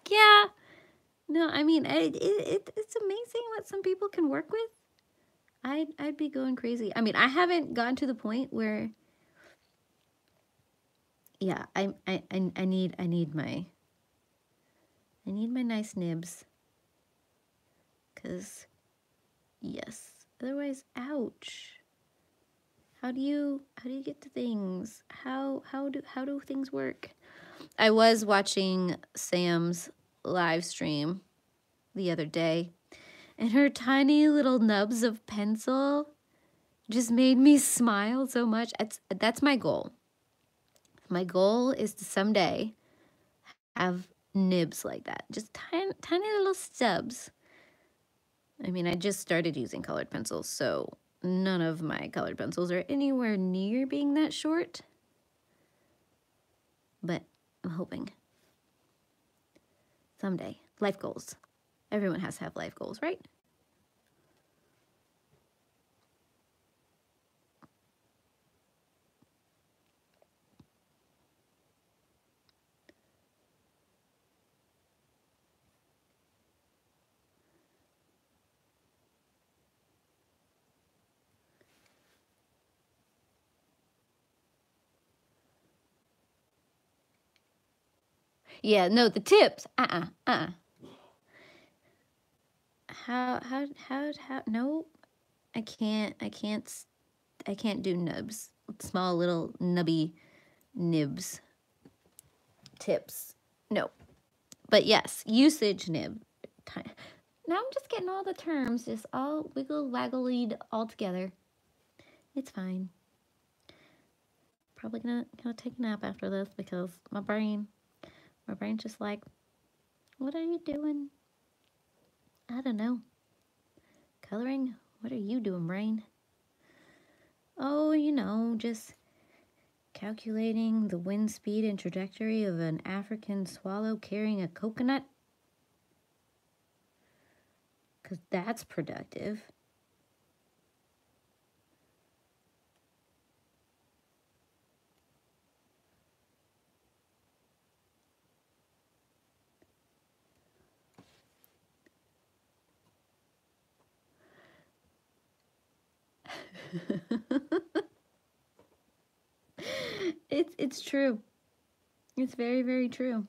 Yeah. No, I mean, it's amazing what some people can work with. I'd be going crazy. I mean, I haven't gotten to the point where, yeah, I need my nice nibs. 'Cause, yes, otherwise, ouch. How do you get to things? How do things work? I was watching Sam's live stream the other day, and her tiny little nubs of pencil just made me smile so much. That's my goal. My goal is to someday have nibs like that. Just tiny, tiny little stubs. I mean, I just started using colored pencils, so none of my colored pencils are anywhere near being that short. But I'm hoping. Someday. Life goals. Everyone has to have life goals, right? Yeah, no, the tips. No, I can't do nubs. Small little nubby nibs. Tips. No. But yes, usage nib. Now I'm just getting all the terms just all wiggle-waggleed all together. It's fine. Probably gonna take a nap after this because my brain's just like, what are you doing? I don't know. Coloring? What are you doing, brain? Oh, you know, just calculating the wind speed and trajectory of an African swallow carrying a coconut. Because that's productive. It's true. It's very, very true.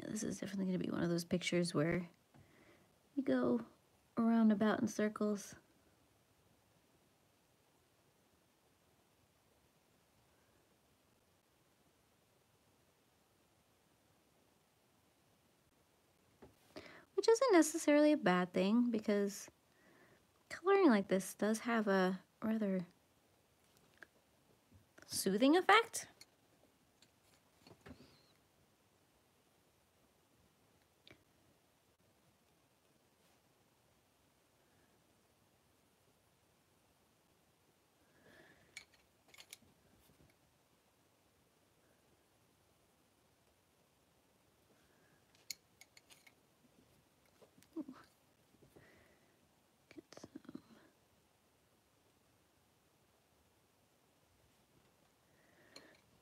This is definitely going to be one of those pictures where you go around about in circles. Which isn't necessarily a bad thing because coloring like this does have a rather soothing effect.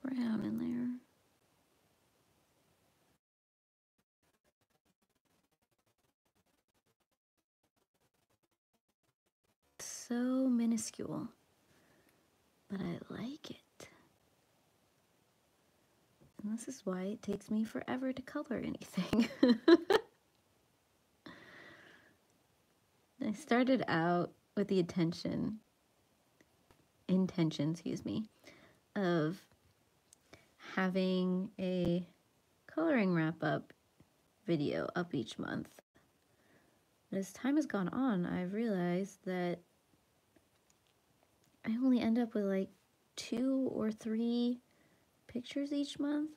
Brown in there. So minuscule, but I like it. And this is why it takes me forever to color anything. I started out with the intention, excuse me, of having a coloring wrap-up video up each month. But as time has gone on, I've realized that I only end up with like 2 or 3 pictures each month.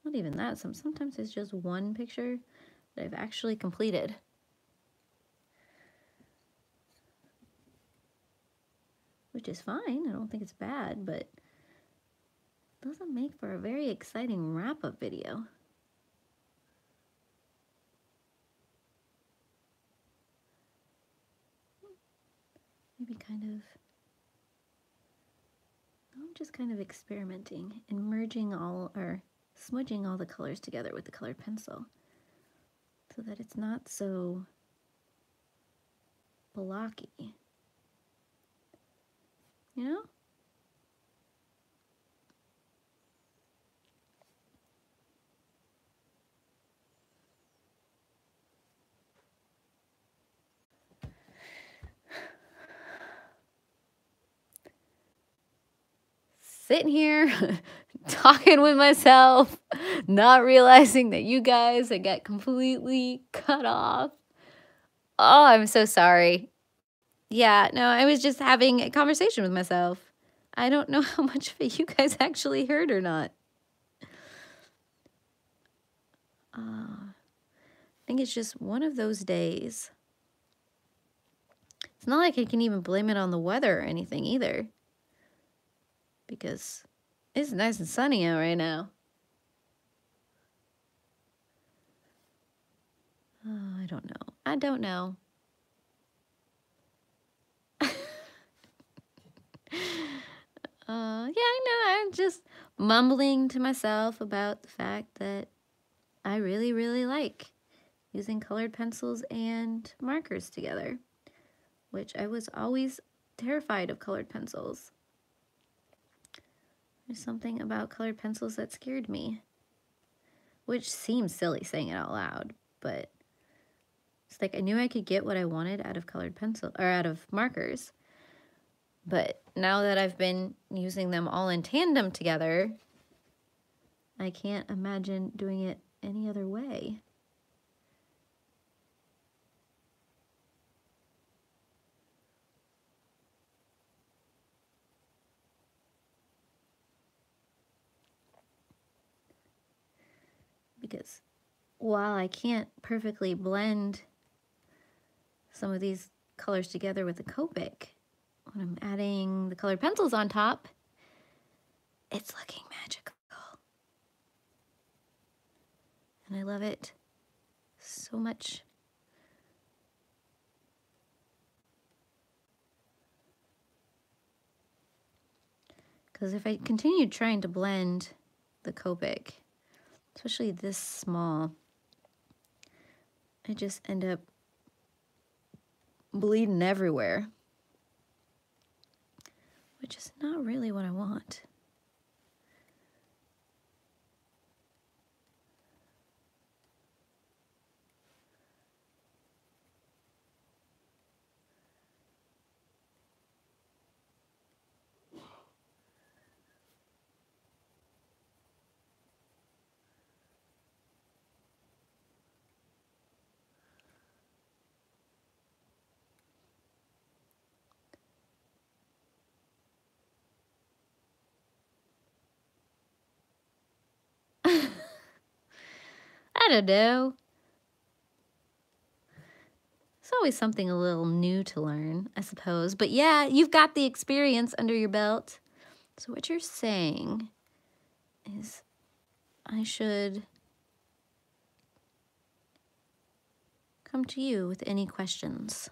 Not even that, sometimes it's just one picture that I've actually completed. Which is fine, I don't think it's bad, but it doesn't make for a very exciting wrap-up video. maybe kind of, I'm just kind of experimenting and merging all, or smudging all the colors together with the colored pencil so that it's not so blocky, you know? Sitting here talking with myself, not realizing that you guys had got completely cut off. Oh, I'm so sorry. Yeah, no, I was just having a conversation with myself. I don't know how much of it you guys actually heard or not. I think it's just one of those days. It's not like I can even blame it on the weather or anything either, because it's nice and sunny out right now. Oh, I don't know. I don't know. Yeah, I know. I'm just mumbling to myself about the fact that I really, really like using colored pencils and markers together, which I was always terrified of colored pencils. There's something about colored pencils that scared me, which seems silly saying it out loud, but it's like I knew I could get what I wanted out of colored pencil or out of markers. But now that I've been using them all in tandem together, I can't imagine doing it any other way. Because while I can't perfectly blend some of these colors together with the Copic, when I'm adding the colored pencils on top, it's looking magical. And I love it so much. Because if I continued trying to blend the Copic, especially this small, I just end up bleeding everywhere, which is not really what I want. I don't know. It's always something a little new to learn, I suppose. But yeah, you've got the experience under your belt. So what you're saying is I should come to you with any questions.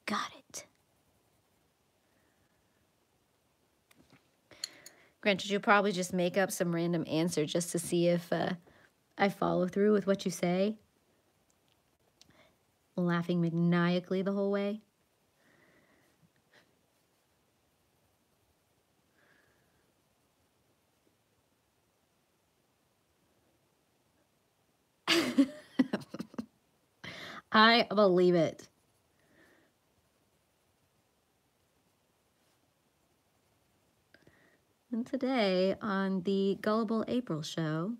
Got it. Granted, you'll probably just make up some random answer just to see if I follow through with what you say. Laughing maniacally the whole way. I believe it. And today on the Gullible April show,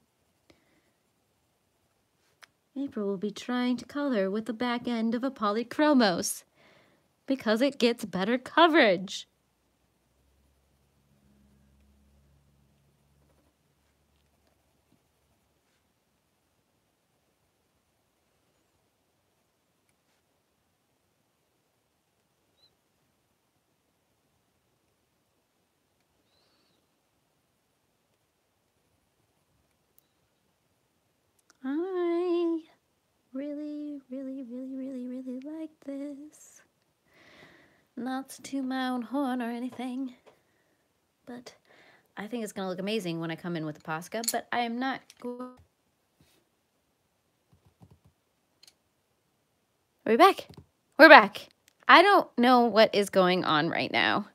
April will be trying to color with the back end of a Polychromos because it gets better coverage. I really, really, really, really, really like this. Not to toot my own horn or anything, but I think it's gonna look amazing when I come in with the Posca, but I am not going. Are we back? We're back. I don't know what is going on right now.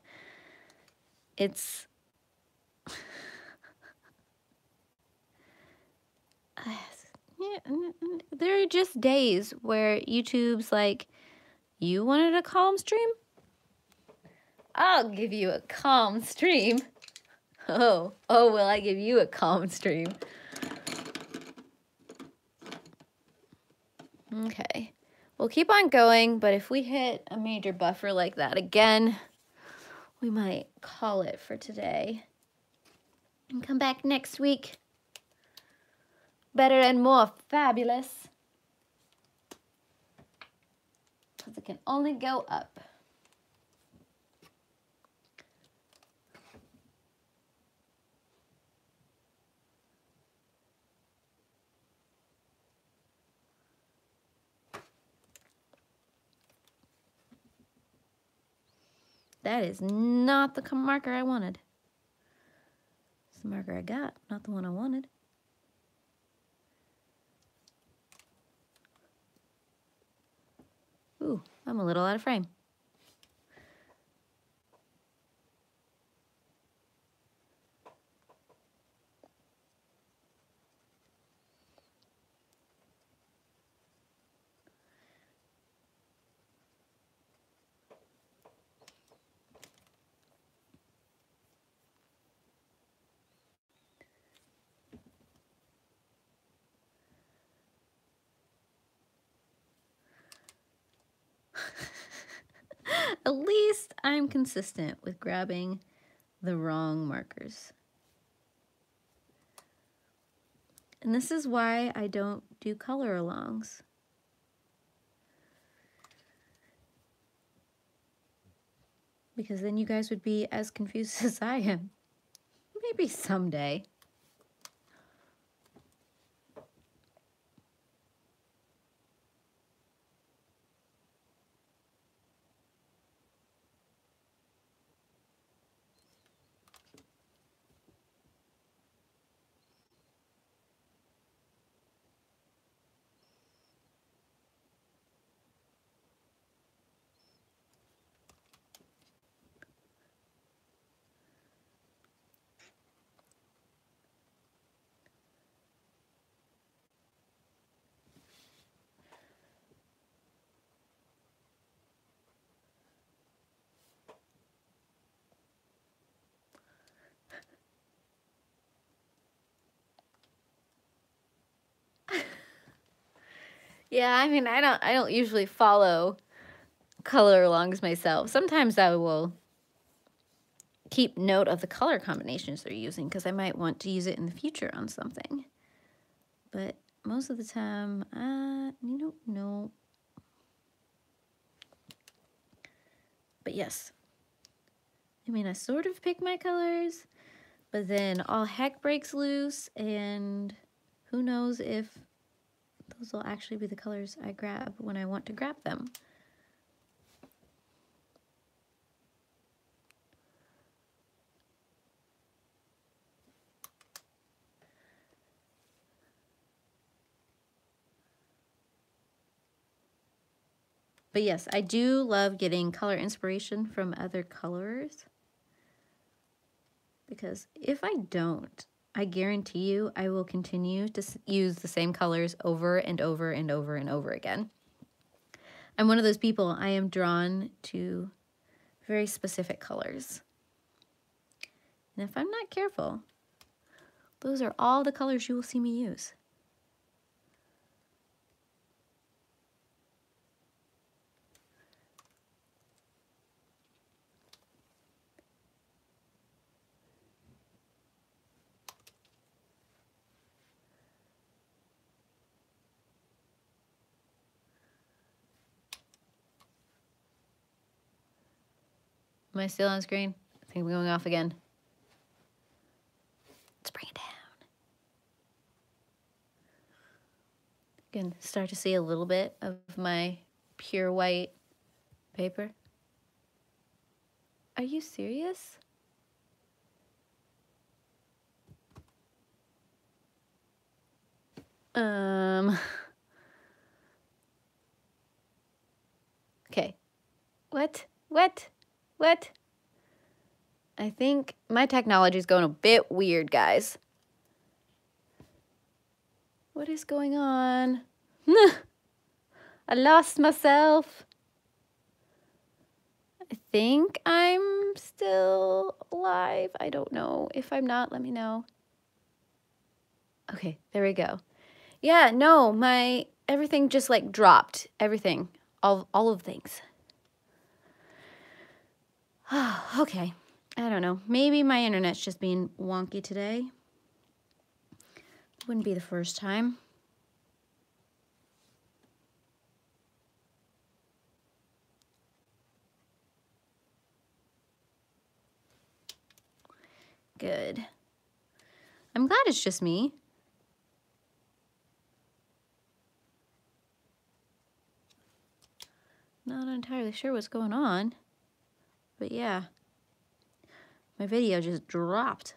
It's there are just days where YouTube's like, you wanted a calm stream? I'll give you a calm stream. Oh, will I give you a calm stream? Okay. We'll keep on going, but if we hit a major buffer like that again, we might call it for today. And come back next week. Better and more fabulous. Because it can only go up. That is not the marker I wanted. It's the marker I got, not the one I wanted. Ooh, I'm a little out of frame. At least I'm consistent with grabbing the wrong markers. And this is why I don't do color alongs. Because then you guys would be as confused as I am. Maybe someday. Yeah, I mean, I don't usually follow color alongs myself. Sometimes I will keep note of the color combinations they're using because I might want to use it in the future on something. But most of the time, you don't know. But yes, I mean, I sort of pick my colors, but then all heck breaks loose, and who knows if those will actually be the colors I grab when I want to grab them. But yes, I do love getting color inspiration from other colorers. Because if I don't, I guarantee you I will continue to use the same colors over and over and over and over again. I'm one of those people, I am drawn to very specific colors. And if I'm not careful, those are all the colors you will see me use. Am I still on screen? I think I'm going off again. Let's bring it down. You can start to see a little bit of my pure white paper. Are you serious? Okay. What? I think my technology is going a bit weird, guys. What is going on? I lost myself. I think I'm still alive. I don't know. If I'm not, let me know. Okay, there we go. Yeah, no, everything just like dropped. Everything. All of things. Okay. I don't know. Maybe my internet's just being wonky today. Wouldn't be the first time. Good. I'm glad it's just me. Not entirely sure what's going on, but yeah, my video just dropped.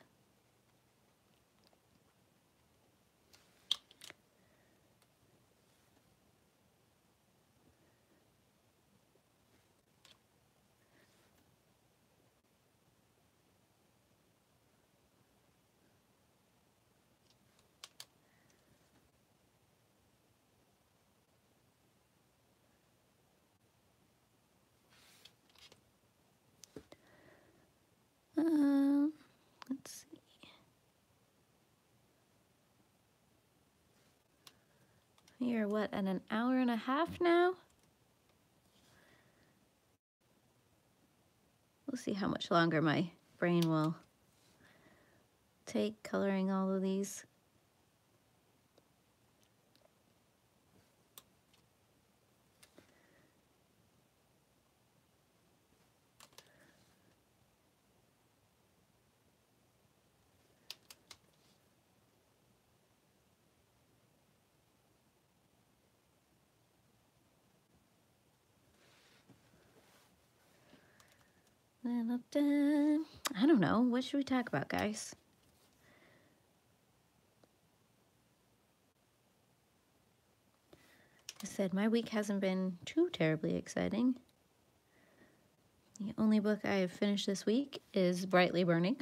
Let's see. You're what, at an hour and a half now? We'll see how much longer my brain will take coloring all of these. I don't know. What should we talk about, guys? I said my week hasn't been too terribly exciting. The only book I have finished this week is Brightly Burning.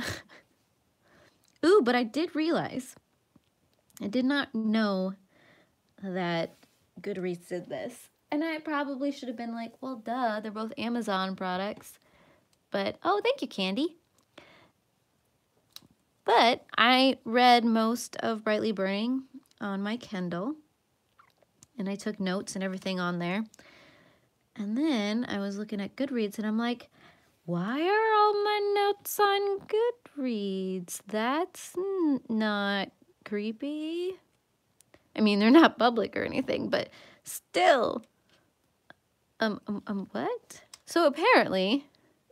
Ooh, but I did realize, I did not know that Goodreads did this. And I probably should have been like, well, duh, they're both Amazon products. But, oh, thank you, Candy. But I read most of Brightly Burning on my Kindle. And I took notes and everything on there. And then I was looking at Goodreads and I'm like, why are all my notes on Goodreads? That's not creepy. I mean, they're not public or anything, but still. What? So apparently,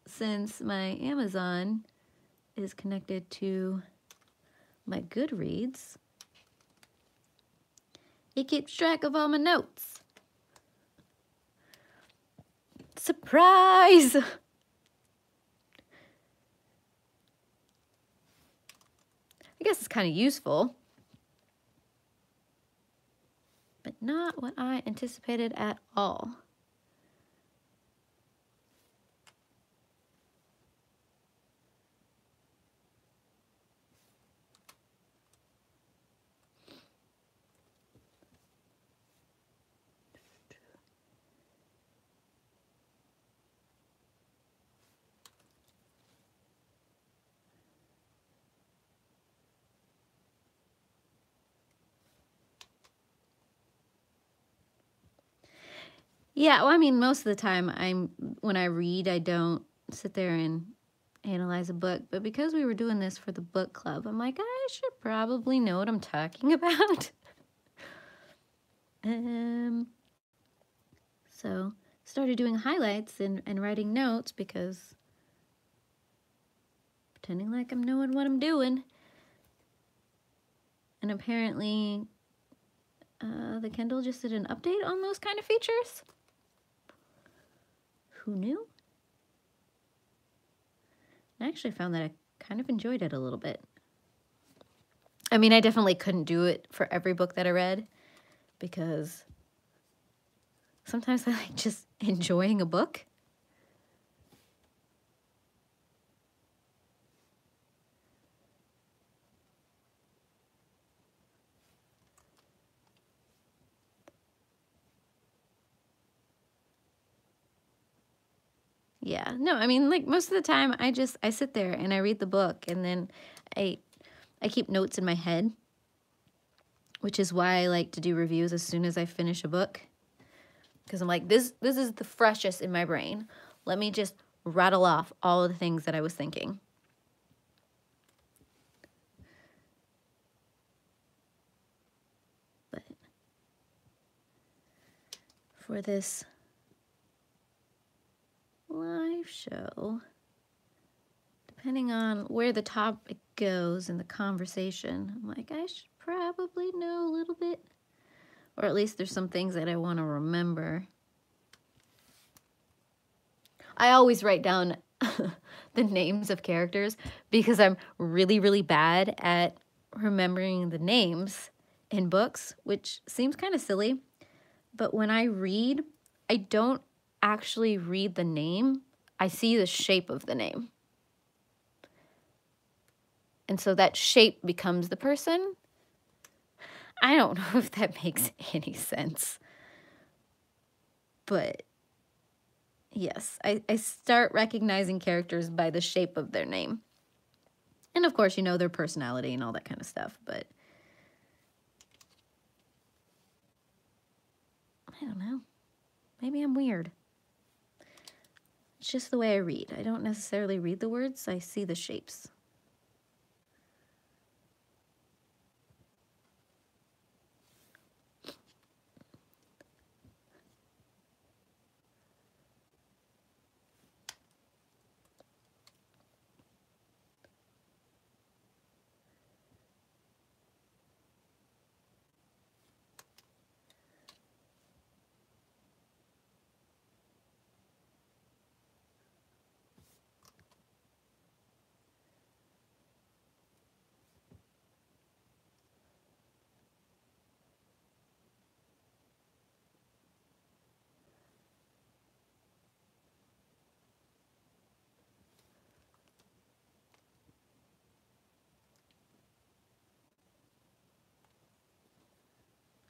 since my Amazon is connected to my Goodreads, it keeps track of all my notes. Surprise! I guess it's kind of useful, but not what I anticipated at all. Yeah, well, I mean, most of the time, when I read, I don't sit there and analyze a book. But because we were doing this for the book club, I'm like, I should probably know what I'm talking about. So started doing highlights and writing notes because pretending like I'm knowing what I'm doing. And apparently, the Kindle just did an update on those kind of features. Who knew? I actually found that I kind of enjoyed it a little bit. I mean, I definitely couldn't do it for every book that I read because sometimes I like just enjoying a book. Yeah, no, I mean, like most of the time I sit there and I read the book and then I keep notes in my head, which is why I like to do reviews as soon as I finish a book. Because I'm like, this is the freshest in my brain. Let me just rattle off all of the things that I was thinking. But for this live show, depending on where the topic goes in the conversation, I'm like, I should probably know a little bit. Or at least there's some things that I want to remember. I always write down the names of characters because I'm really, really bad at remembering the names in books, which seems kind of silly. But when I read, I don't actually read the name. I see the shape of the name. And so that shape becomes the person. I don't know if that makes any sense. But yes, I start recognizing characters by the shape of their name. And of course, you know, their personality and all that kind of stuff, but I don't know. Maybe I'm weird. It's just the way I read. I don't necessarily read the words, I see the shapes.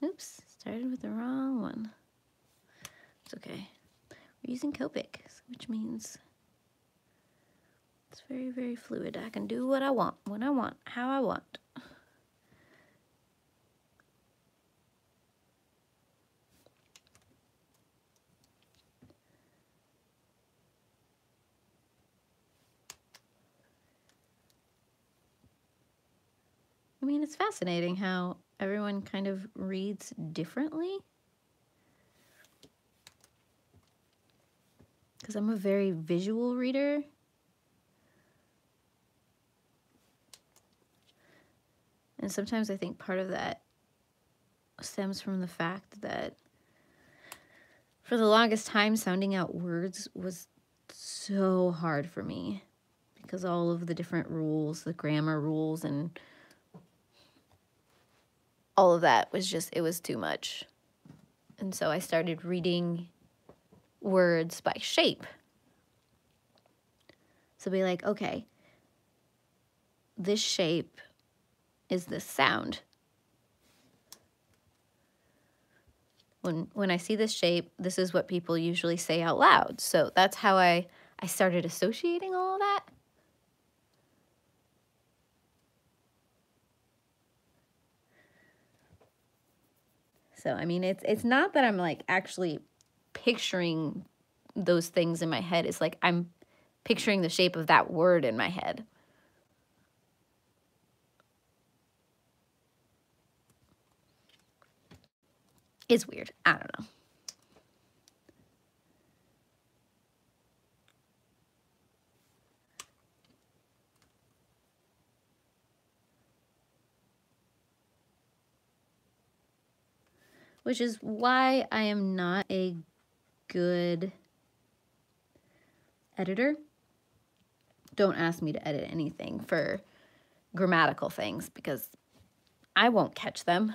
Oops, started with the wrong one. It's okay. We're using Copic, which means it's very, very fluid. I can do what I want, when I want, how I want. I mean, it's fascinating how everyone kind of reads differently. Because I'm a very visual reader. And sometimes I think part of that stems from the fact that for the longest time, sounding out words was so hard for me. Because all of the different rules, the grammar rules, and all of that was just, it was too much. And so I started reading words by shape. So be like, okay, this shape is this sound. When I see this shape, this is what people usually say out loud. So that's how I started associating all of that. So, I mean, it's not that I'm like actually picturing those things in my head. It's like I'm picturing the shape of that word in my head. It's weird. I don't know. Which is why I am not a good editor. don't ask me to edit anything for grammatical things because I won't catch them.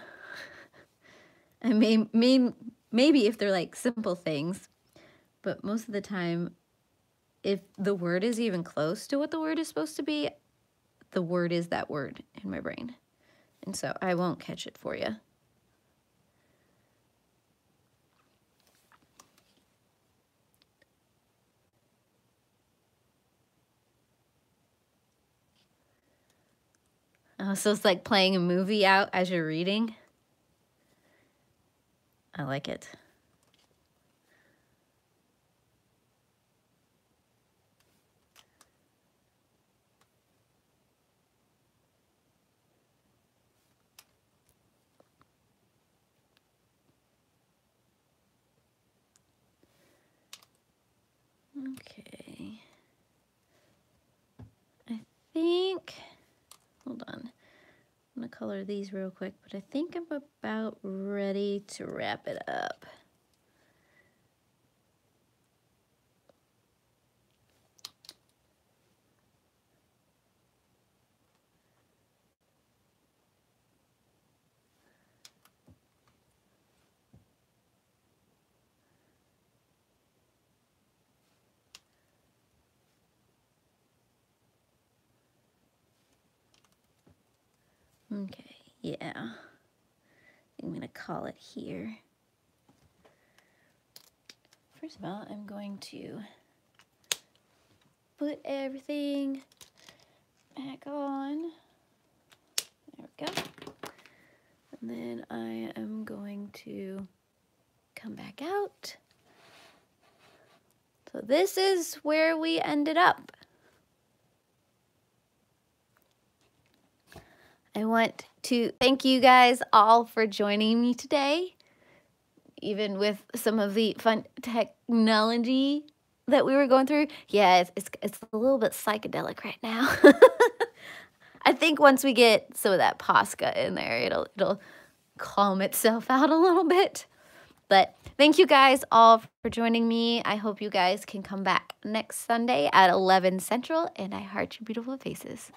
I maybe if they're like simple things, but most of the time, if the word is even close to what the word is supposed to be, the word is that word in my brain. And so I won't catch it for you. Oh, so it's like playing a movie out as you're reading. I like it. Okay. I think, hold on. I'm gonna color these real quick, but I think I'm about ready to wrap it up. Okay, yeah. I'm gonna call it here. First of all, I'm going to put everything back on. There we go. And then I am going to come back out. So this is where we ended up. I want to thank you guys all for joining me today, even with some of the fun technology that we were going through. Yeah, it's a little bit psychedelic right now. I think once we get some of that Posca in there, it'll calm itself out a little bit. But thank you guys all for joining me. I hope you guys can come back next Sunday at 11 Central, and I heart your beautiful faces.